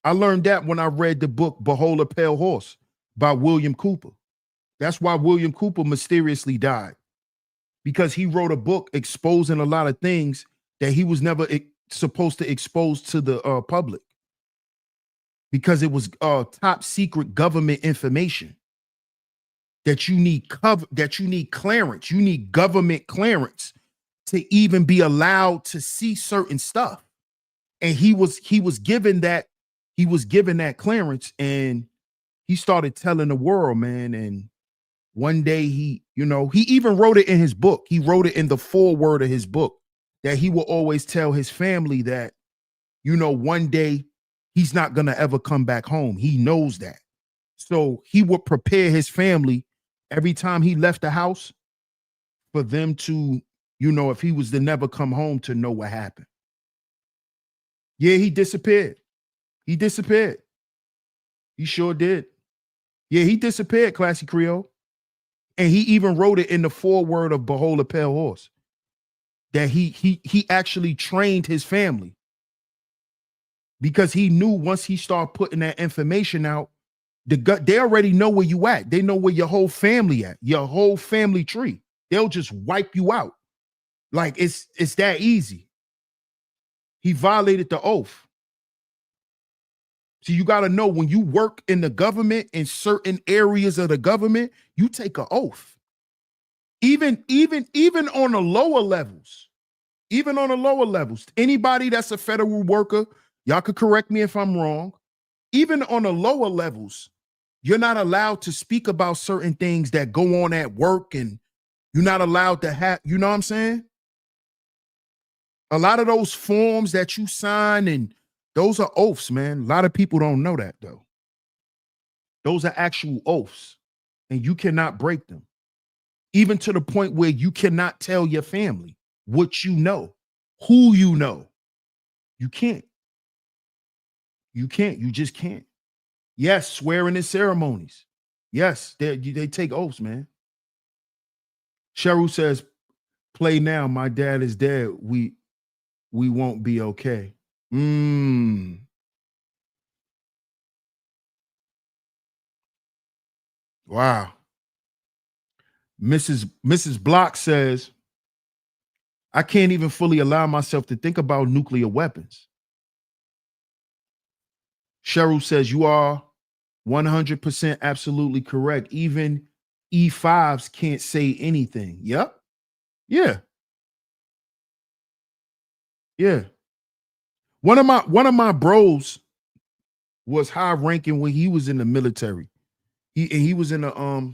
I learned that when I read the book Behold a Pale Horse by William Cooper. That's why William Cooper mysteriously died, because he wrote a book exposing a lot of things that he was never supposed to expose to the public because it was top secret government information that you need clearance. You need government clearance to even be allowed to see certain stuff. And he was given that clearance, and he started telling the world, man. And one day he even wrote it in his book. He wrote it in the foreword of his book that he will always tell his family that, one day he's not going to ever come back home. He knows that. So he would prepare his family every time he left the house for them to, if he was to never come home, to know what happened. Yeah, he disappeared. He sure did. Yeah, he disappeared, Classy Creole. And he even wrote it in the foreword of Behold a Pale Horse that he actually trained his family, because he knew once he started putting that information out, they already know where you at. They know where your whole family at, your whole family tree. They'll just wipe you out. Like it's that easy. He violated the oath. So you got to know, when you work in the government, in certain areas of the government, you take an oath. Even on the lower levels. Even on the lower levels. Anybody that's a federal worker, y'all could correct me if I'm wrong. Even on the lower levels, you're not allowed to speak about certain things that go on at work, and you're not allowed to have, you know what I'm saying? A lot of those forms that you sign, and those are oaths, man. A lot of people don't know that, though. Those are actual oaths, and you cannot break them. Even to the point where you cannot tell your family what you know, who you know. You can't. You can't. You just can't. Yes, swearing in ceremonies. Yes, they take oaths, man. Cheryl says, play now. My dad is dead. We won't be okay. Wow. Mrs. Block says, I can't even fully allow myself to think about nuclear weapons. Cheryl says, you are 100% absolutely correct. Even E5s can't say anything. Yep. Yeah. Yeah. One of my bros was high ranking when he was in the military. He was in the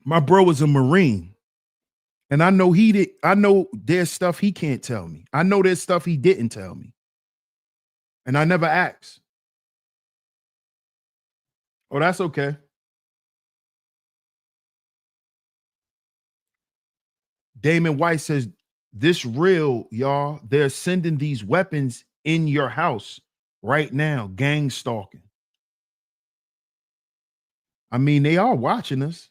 my bro was a Marine. And I know there's stuff he can't tell me. I know there's stuff he didn't tell me. And I never asked. Oh, that's okay. Damon White says, this real, y'all. They're sending these weapons in your house right now, gang stalking. I mean, they are watching us.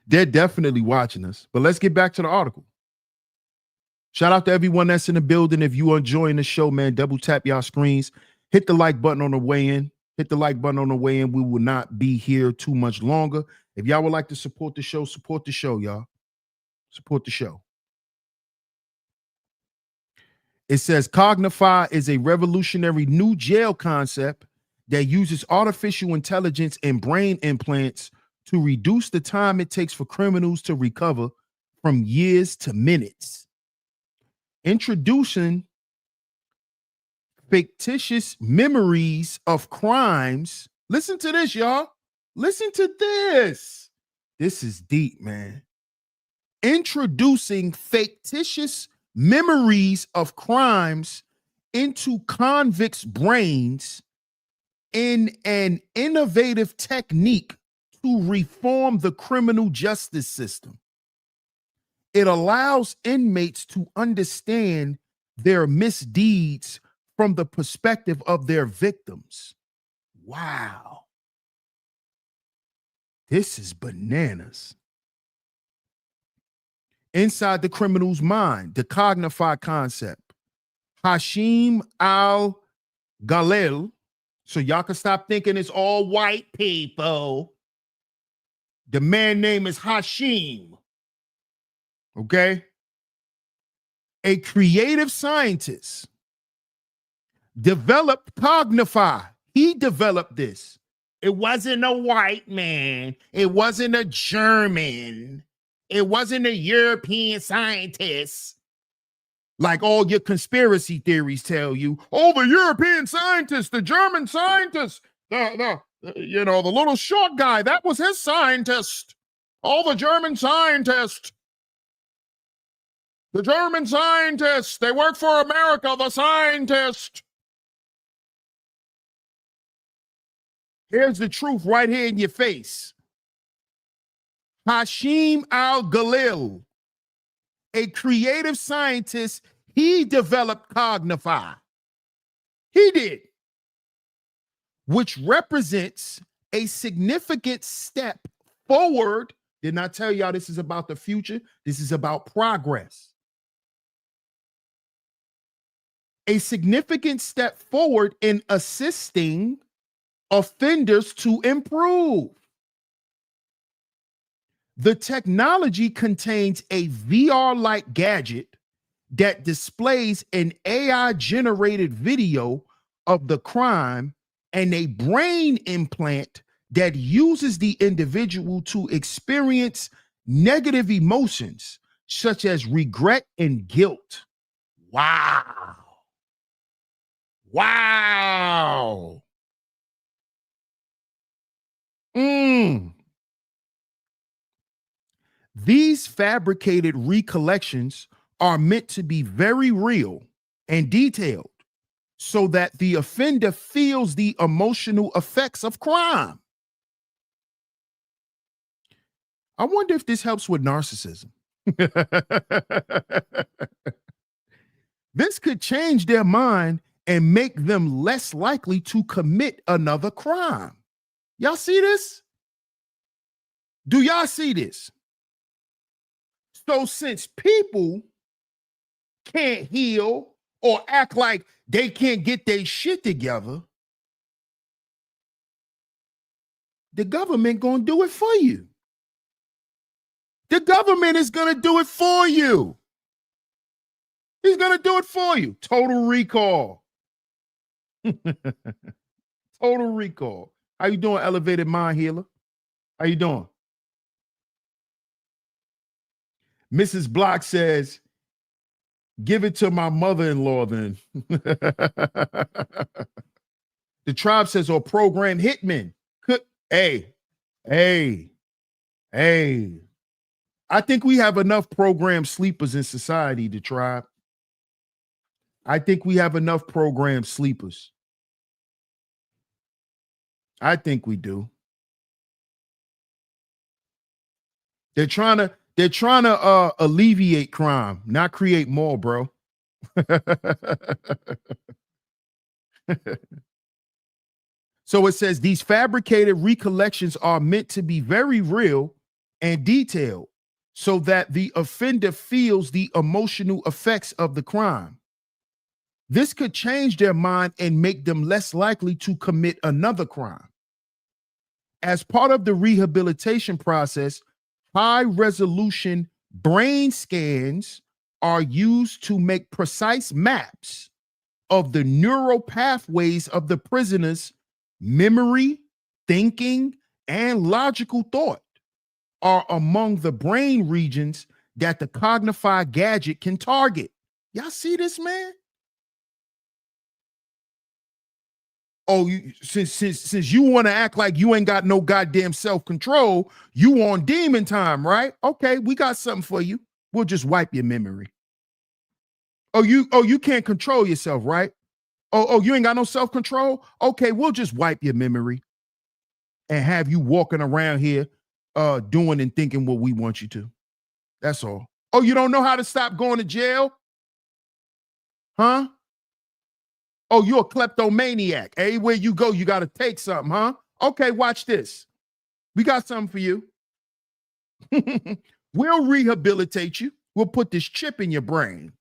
They're definitely watching us. But let's get back to the article. Shout out to everyone that's in the building. If you are enjoying the show, man, double tap y'all screens. Hit the like button on the way in. Hit the like button on the way in. We will not be here too much longer. If y'all would like to support the show, y'all. Support the show. It says Cognify is a revolutionary new jail concept that uses artificial intelligence and brain implants to reduce the time it takes for criminals to recover from years to minutes. Introducing fictitious memories of crimes. Listen to this, y'all. Listen to this. This is deep, man. Introducing fictitious memories of crimes into convicts' brains in an innovative technique to reform the criminal justice system. It allows inmates to understand their misdeeds from the perspective of their victims. Wow. This is bananas. Inside the criminal's mind, the Cognify concept. Hashim Al-Ghalil, so y'all can stop thinking it's all white people. The man name is Hashim. Okay. A creative scientist developed Cognify. He developed this. It wasn't a white man. It wasn't a German. It wasn't a European scientist. Like all your conspiracy theories tell you. Oh, the European scientist, the German scientist, the little short guy, that was his scientist. Oh, the German scientist. The German scientists, they work for America, the scientist. Here's the truth right here in your face. Hashim Al-Galil, a creative scientist, he developed Cognify. He did. Which represents a significant step forward. Didn't I tell y'all this is about the future? This is about progress. A significant step forward in assisting offenders to improve. The technology contains a VR-like gadget that displays an AI-generated video of the crime and a brain implant that uses the individual to experience negative emotions such as regret and guilt. Wow. Wow. These fabricated recollections are meant to be very real and detailed so that the offender feels the emotional effects of crime. I wonder if this helps with narcissism. This could change their mind and make them less likely to commit another crime. Y'all see this? Do y'all see this? So since people can't heal or act like they can't get their shit together, the government gonna do it for you. The government is gonna do it for you. He's gonna do it for you. Total recall. Total recall. How you doing, Elevated Mind Healer? How you doing? Mrs. Block says, give it to my mother-in-law then. The tribe says, or program hitmen. Hey. I think we have enough program sleepers in society, the tribe. I think we have enough program sleepers. I think we do. They're trying to alleviate crime, not create more, bro. So it says these fabricated recollections are meant to be very real and detailed so that the offender feels the emotional effects of the crime. This could change their mind and make them less likely to commit another crime. As part of the rehabilitation process, high-resolution brain scans are used to make precise maps of the neural pathways of the prisoner's memory, thinking, and logical thought are among the brain regions that the Cognify gadget can target. Y'all see this, man? Oh, since you want to act like you ain't got no goddamn self-control, you on demon time, right? Okay, we got something for you. We'll just wipe your memory. Oh, you can't control yourself, right? Oh, you ain't got no self-control? Okay, we'll just wipe your memory and have you walking around here doing and thinking what we want you to. That's all. Oh, you don't know how to stop going to jail? Huh? Oh, you're a kleptomaniac. Everywhere you go, you got to take something, huh? Okay, watch this. We got something for you. We'll rehabilitate you. We'll put this chip in your brain.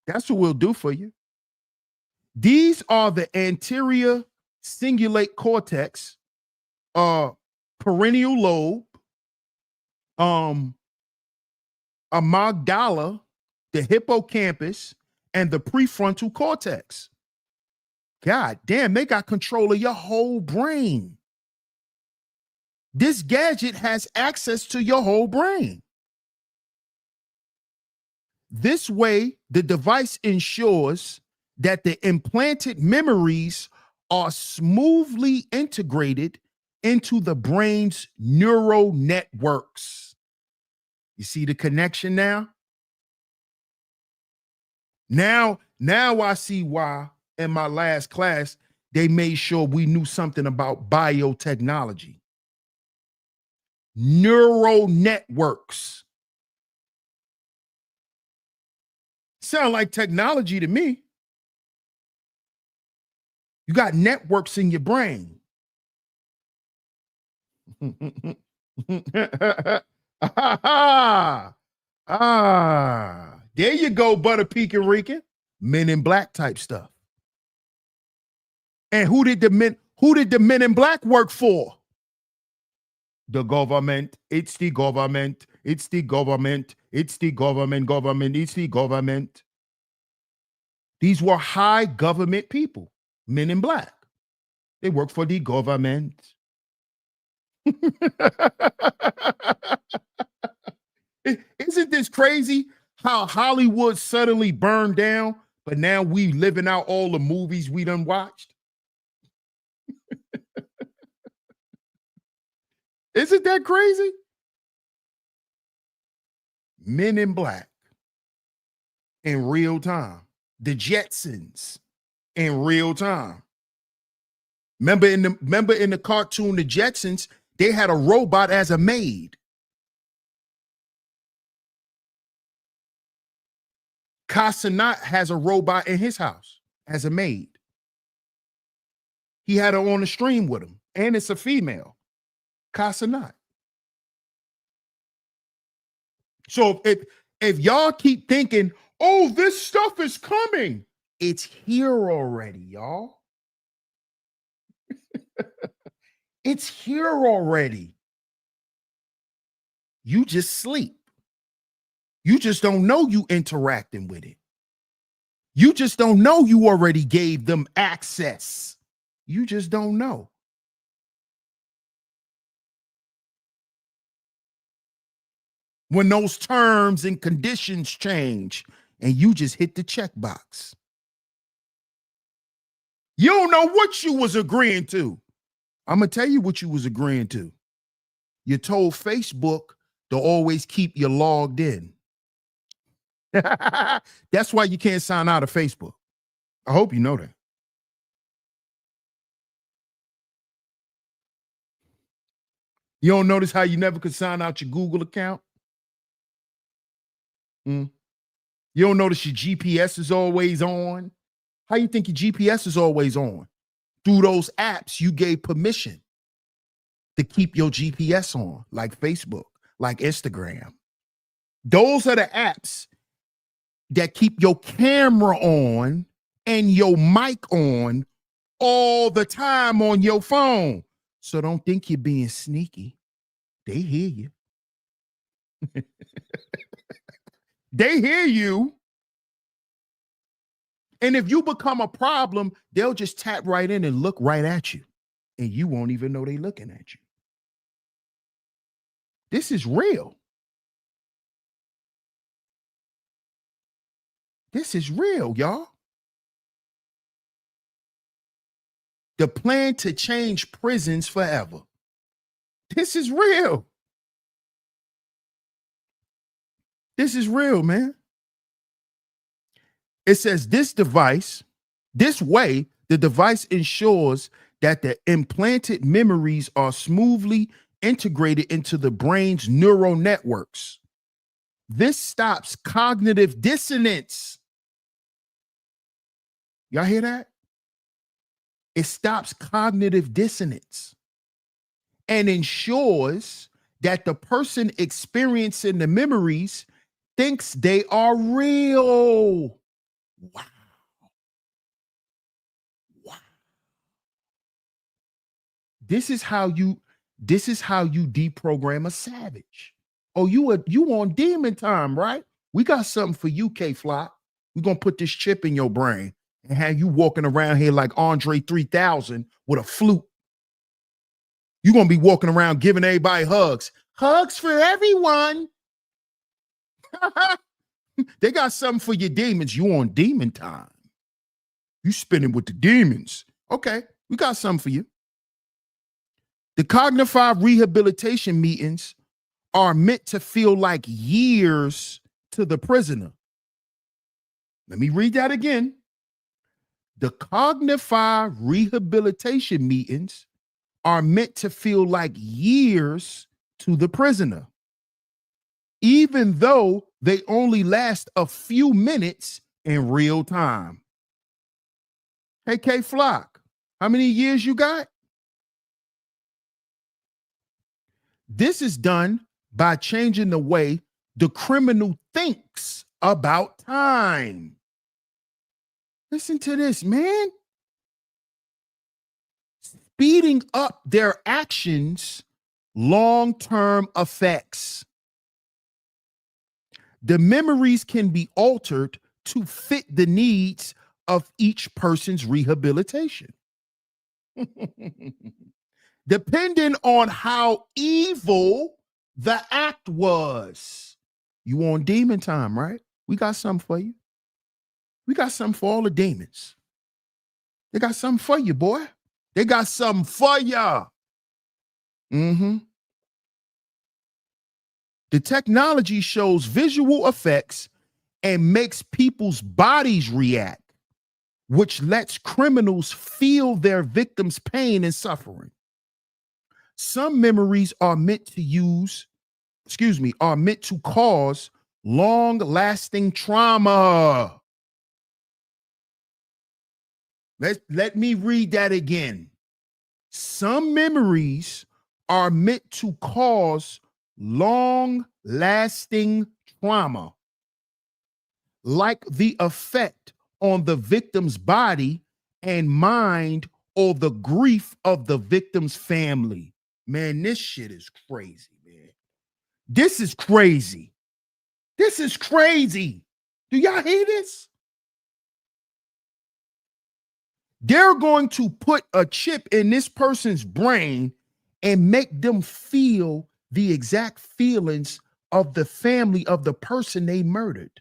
That's what we'll do for you. These are the anterior cingulate cortex, perennial lobe, amygdala, the hippocampus, and the prefrontal cortex. God damn, they got control of your whole brain. This gadget has access to your whole brain. This way, the device ensures that the implanted memories are smoothly integrated into the brain's neural networks. You see the connection now? Now I see why in my last class they made sure we knew something about biotechnology. Neural networks. Sound like technology to me. You got networks in your brain. There you go, Butter Pecan Rican. Men in Black type stuff. And who did the men in Black work for? The government. It's the government. It's the government. It's the government. It's the government. These were high government people, men in Black. They work for the government. Isn't this crazy how Hollywood suddenly burned down, but now we living out all the movies we done watched? Isn't that crazy? Men in Black in real time. The Jetsons in real time. Remember in the cartoon, The Jetsons, they had a robot as a maid. Casanat has a robot in his house as a maid. He had her on the stream with him, and it's a female, Casanat. So if y'all keep thinking, oh, this stuff is coming, it's here already, y'all. It's here already. You just sleep. You just don't know you interacting with it. You just don't know you already gave them access. You just don't know. When those terms and conditions change and you just hit the checkbox. You don't know what you was agreeing to. I'm going to tell you what you was agreeing to. You told Facebook to always keep you logged in. That's why you can't sign out of Facebook. I hope you know that. You don't notice how you never could sign out your Google account? You don't notice your GPS is always on? How you think your GPS is always on? Through those apps, you gave permission to keep your GPS on, like Facebook, like Instagram. Those are the apps that keep your camera on and your mic on all the time on your phone. So don't think you're being sneaky. They hear you. They hear you. And if you become a problem, they'll just tap right in and look right at you. And you won't even know they're looking at you. This is real. This is real, y'all. The plan to change prisons forever. This is real. This is real, man. It says this way, the device ensures that the implanted memories are smoothly integrated into the brain's neural networks. This stops cognitive dissonance. Y'all hear that? It stops cognitive dissonance and ensures that the person experiencing the memories thinks they are real. Wow. Wow. This is how you deprogram a savage. Oh, you on demon time, right? We got something for you, K-Fly. We're gonna put this chip in your brain and have you walking around here like Andre 3000 with a flute. You're gonna be walking around giving everybody hugs. Hugs for everyone. They got something for your demons. You on demon time. You spinning with the demons. Okay, we got something for you. The Cognify rehabilitation meetings are meant to feel like years to the prisoner. Let me read that again. The Cognify rehabilitation meetings are meant to feel like years to the prisoner, even though they only last a few minutes in real time. Hey, K Flock, how many years you got? This is done by changing the way the criminal thinks about time. Listen to this, man. Speeding up their actions, long-term effects. The memories can be altered to fit the needs of each person's rehabilitation. Depending on how evil the act was. You on demon time, right? We got something for you. We got something for all the demons. They got something for you, boy. They got something for ya. The technology shows visual effects and makes people's bodies react, which lets criminals feel their victims' pain and suffering. Some memories are meant to cause long-lasting trauma. Let me read that again. Some memories are meant to cause long-lasting trauma, like the effect on the victim's body and mind or the grief of the victim's family. Man, this shit is crazy, man. This is crazy. This is crazy. Do y'all hear this? They're going to put a chip in this person's brain and make them feel the exact feelings of the family of the person they murdered.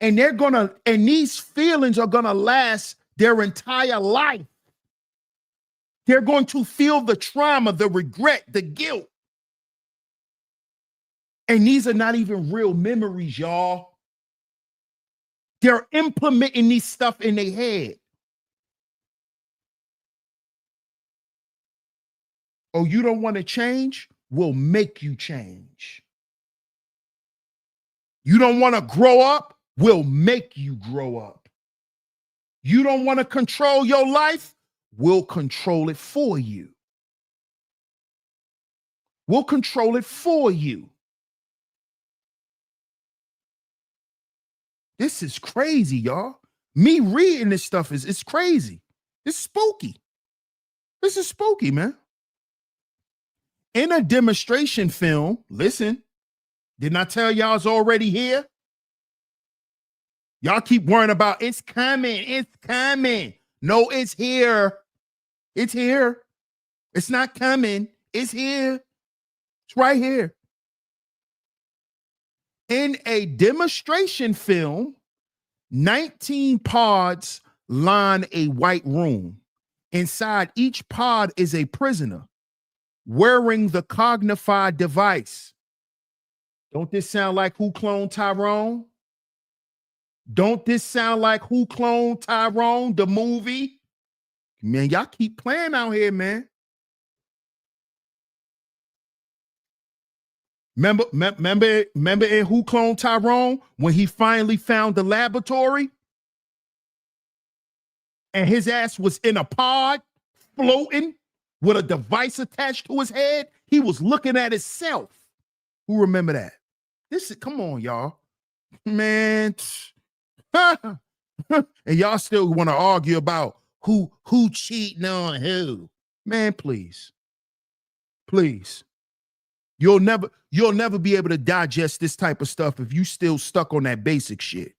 And these feelings are gonna last their entire life. They're going to feel the trauma, the regret, the guilt. And these are not even real memories, y'all. They're implementing these stuff in their head. Oh, you don't want to change? We'll make you change. You don't want to grow up? We'll make you grow up. You don't want to control your life? We'll control it for you. We'll control it for you. This is crazy, y'all. Me reading this stuff it's crazy. It's spooky. This is spooky, man. In a demonstration film, listen, didn't I tell y'all it's already here? Y'all keep worrying about it's coming, it's coming. No, it's here. It's here. It's not coming. It's here. It's right here. In a demonstration film, 19 pods line a white room. Inside each pod is a prisoner wearing the Cognify device. Don't this sound like Who Cloned Tyrone? Don't this sound like Who Cloned Tyrone, the movie? Man, y'all keep playing out here, man. Remember in Who Cloned Tyrone when he finally found the laboratory and his ass was in a pod floating with a device attached to his head? He was looking at himself. Who remember that? Come on, y'all. Man. And y'all still want to argue about who cheating on who. Man, please. Please. You'll never be able to digest this type of stuff if you still stuck on that basic shit.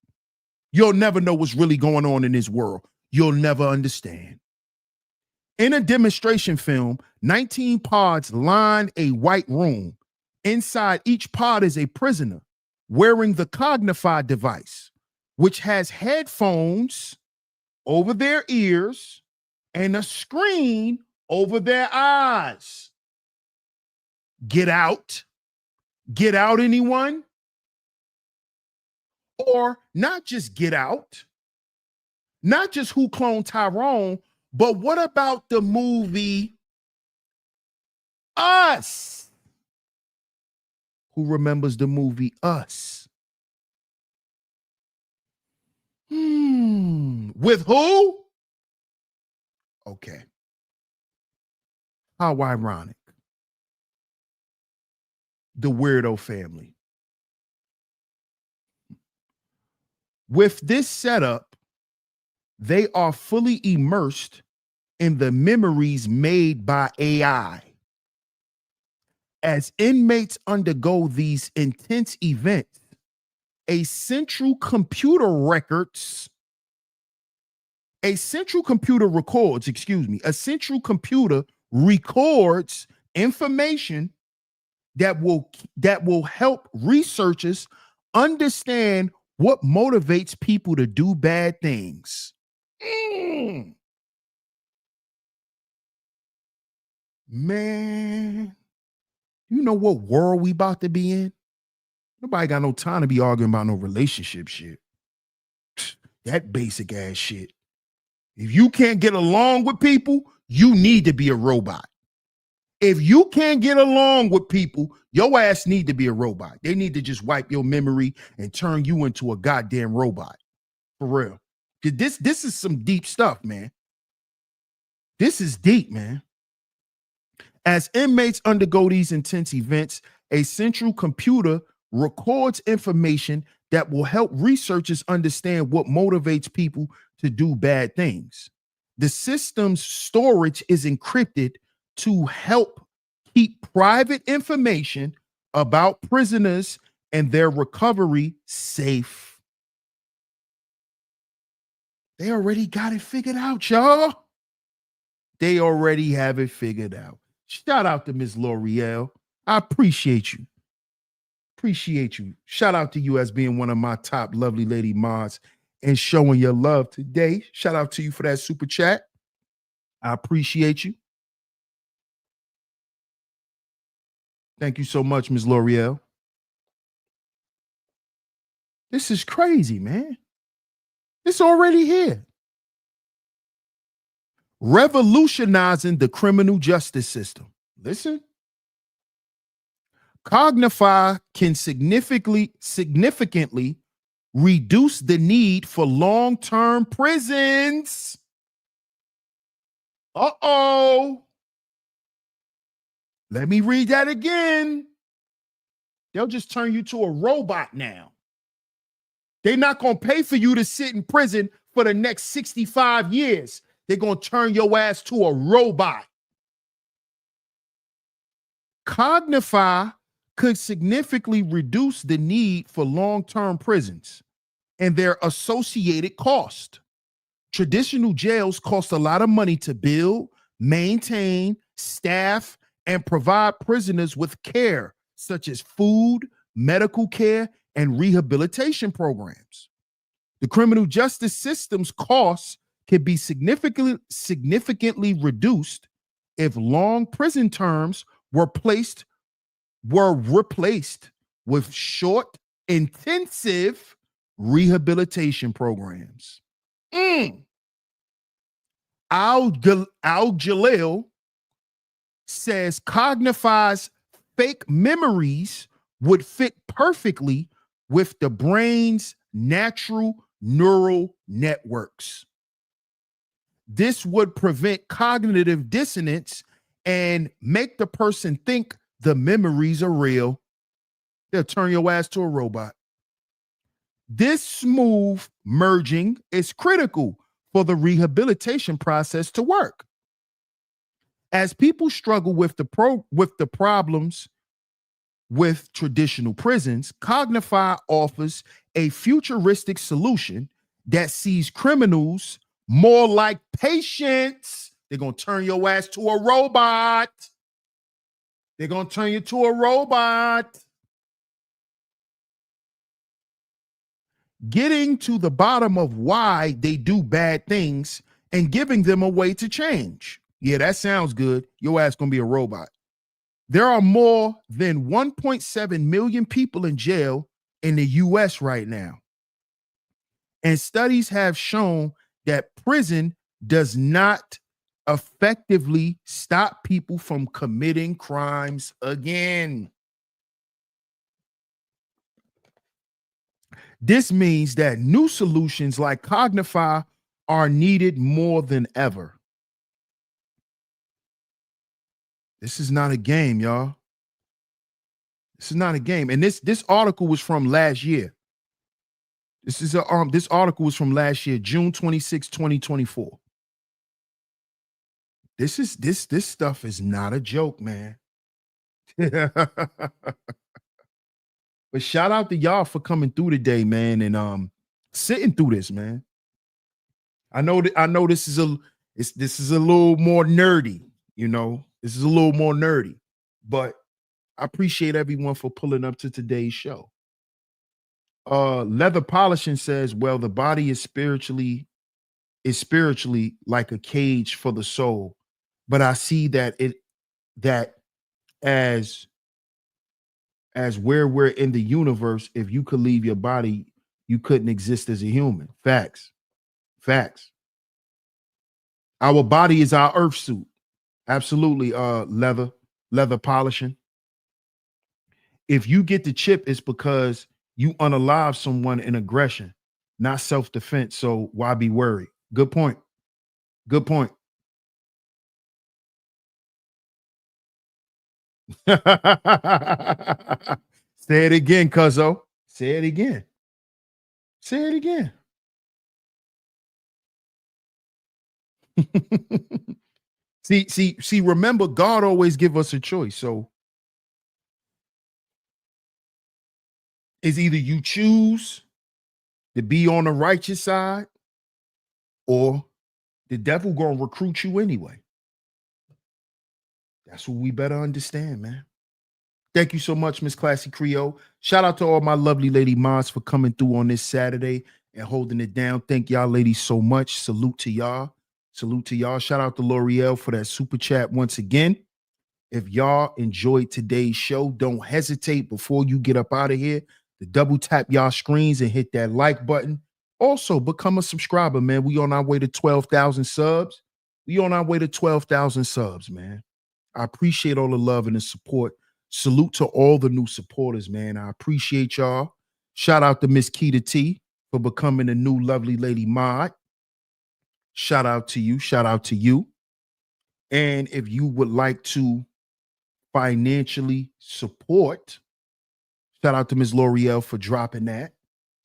You'll never know what's really going on in this world. You'll never understand. In a demonstration film, 19 pods line a white room. Inside each pod is a prisoner wearing the Cognify device, which has headphones over their ears and a screen over their eyes. Get out. Get out, anyone? Or not just get out, not just Who Cloned Tyrone, but what about the movie Us? Who remembers the movie Us? With who? Okay. How ironic. The Weirdo Family. With this setup, they are fully immersed in the memories made by AI. As inmates undergo these intense events, a central computer records information that will help researchers understand what motivates people to do bad things. Man, you know what world we about to be in? Nobody got no time to be arguing about no relationship shit. That basic ass shit. If you can't get along with people, you need to be a robot. If you can't get along with people, your ass need to be a robot. They need to just wipe your memory and turn you into a goddamn robot. For real. This is some deep stuff, man. This is deep, man. As inmates undergo these intense events, a central computer records information that will help researchers understand what motivates people to do bad things. The system's storage is encrypted to help keep private information about prisoners and their recovery safe. They already got it figured out, y'all. They already have it figured out. Shout out to Ms. L'Oreal. I appreciate you. Appreciate you. Shout out to you as being one of my top lovely lady mods and showing your love today. Shout out to you for that super chat. I appreciate you. Thank you so much, Ms. L'Oreal. This is crazy, man. It's already here. Revolutionizing the criminal justice system. Listen. Cognify can significantly reduce the need for long-term prisons. Uh-oh. Let me read that again. They'll just turn you to a robot now. They're not going to pay for you to sit in prison for the next 65 years. They're going to turn your ass to a robot. Cognify could significantly reduce the need for long-term prisons and their associated cost. Traditional jails cost a lot of money to build, maintain, staff, and provide prisoners with care, such as food, medical care, and rehabilitation programs. The criminal justice system's costs can be significantly reduced if long prison terms were replaced with short, intensive rehabilitation programs. Al Jalil says Cognify's fake memories would fit perfectly with the brain's natural neural networks. This would prevent cognitive dissonance and make the person think the memories are real. They'll turn your ass to a robot. This smooth merging is critical for the rehabilitation process to work. As people struggle with the problems with traditional prisons, Cognify offers a futuristic solution that sees criminals more like patients. They're going to turn your ass to a robot. They're going to turn you to a robot. Getting to the bottom of why they do bad things and giving them a way to change. Yeah, that sounds good. Your ass going to be a robot. There are more than 1.7 million people in jail in the US right now. And studies have shown that prison does not effectively stop people from committing crimes again. This means that new solutions like Cognify are needed more than ever. This is not a game, y'all. This is not a game. And this article was from last year. This article was from last year, June 26, 2024. This stuff is not a joke, man. But shout out to y'all for coming through today, man, and sitting through this, man. I know this is a little more nerdy, you know. This is a little more nerdy, but I appreciate everyone for pulling up to today's show. Leather Polishing says, well, the body is spiritually like a cage for the soul, but I see that as where we're in the universe, if you could leave your body, you couldn't exist as a human. Facts. Our body is our earth suit. Absolutely. Leather Polishing. If you get the chip, it's because you unalive someone in aggression, not self-defense. So why be worried? Good point. Say it again, cuzzo. Say it again. See, remember, God always give us a choice. So it's either you choose to be on the righteous side or the devil gonna recruit you anyway. That's what we better understand, man. Thank you so much, Miss Classy Creole. Shout out to all my lovely lady moms for coming through on this Saturday and holding it down. Thank y'all ladies so much. Salute to y'all. Shout out to L'Oreal for that super chat once again. If y'all enjoyed today's show, don't hesitate before you get up out of here to double tap y'all screens and hit that like button. Also, become a subscriber, man. We on our way to 12,000 subs. Man. I appreciate all the love and the support. Salute to all the new supporters, man. I appreciate y'all. Shout out to Miss Keita T for becoming a new lovely lady mod. Shout out to you. And if you would like to financially support, shout out to Ms. L'Oreal for dropping that.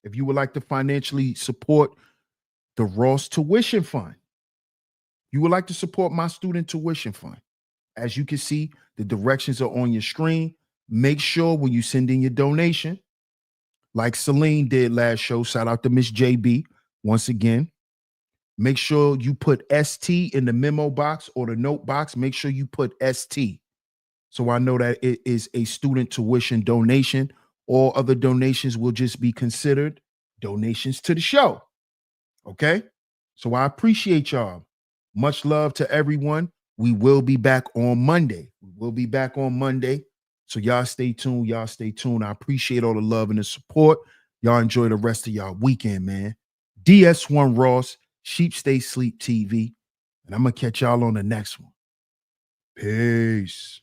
If you would like to financially support the Ross Tuition Fund, you would like to support my student tuition fund. As you can see, the directions are on your screen. Make sure when you send in your donation, like Celine did last show, shout out to Miss JB once again. Make sure you put ST in the memo box or the note box. Make sure you put ST. So I know that it is a student tuition donation. All other donations will just be considered donations to the show. Okay? So I appreciate y'all. Much love to everyone. We will be back on Monday. So y'all stay tuned. I appreciate all the love and the support. Y'all enjoy the rest of y'all weekend, man. DS1 Ross, Sheep Stay Sleep TV. And I'm going to catch y'all on the next one. Peace.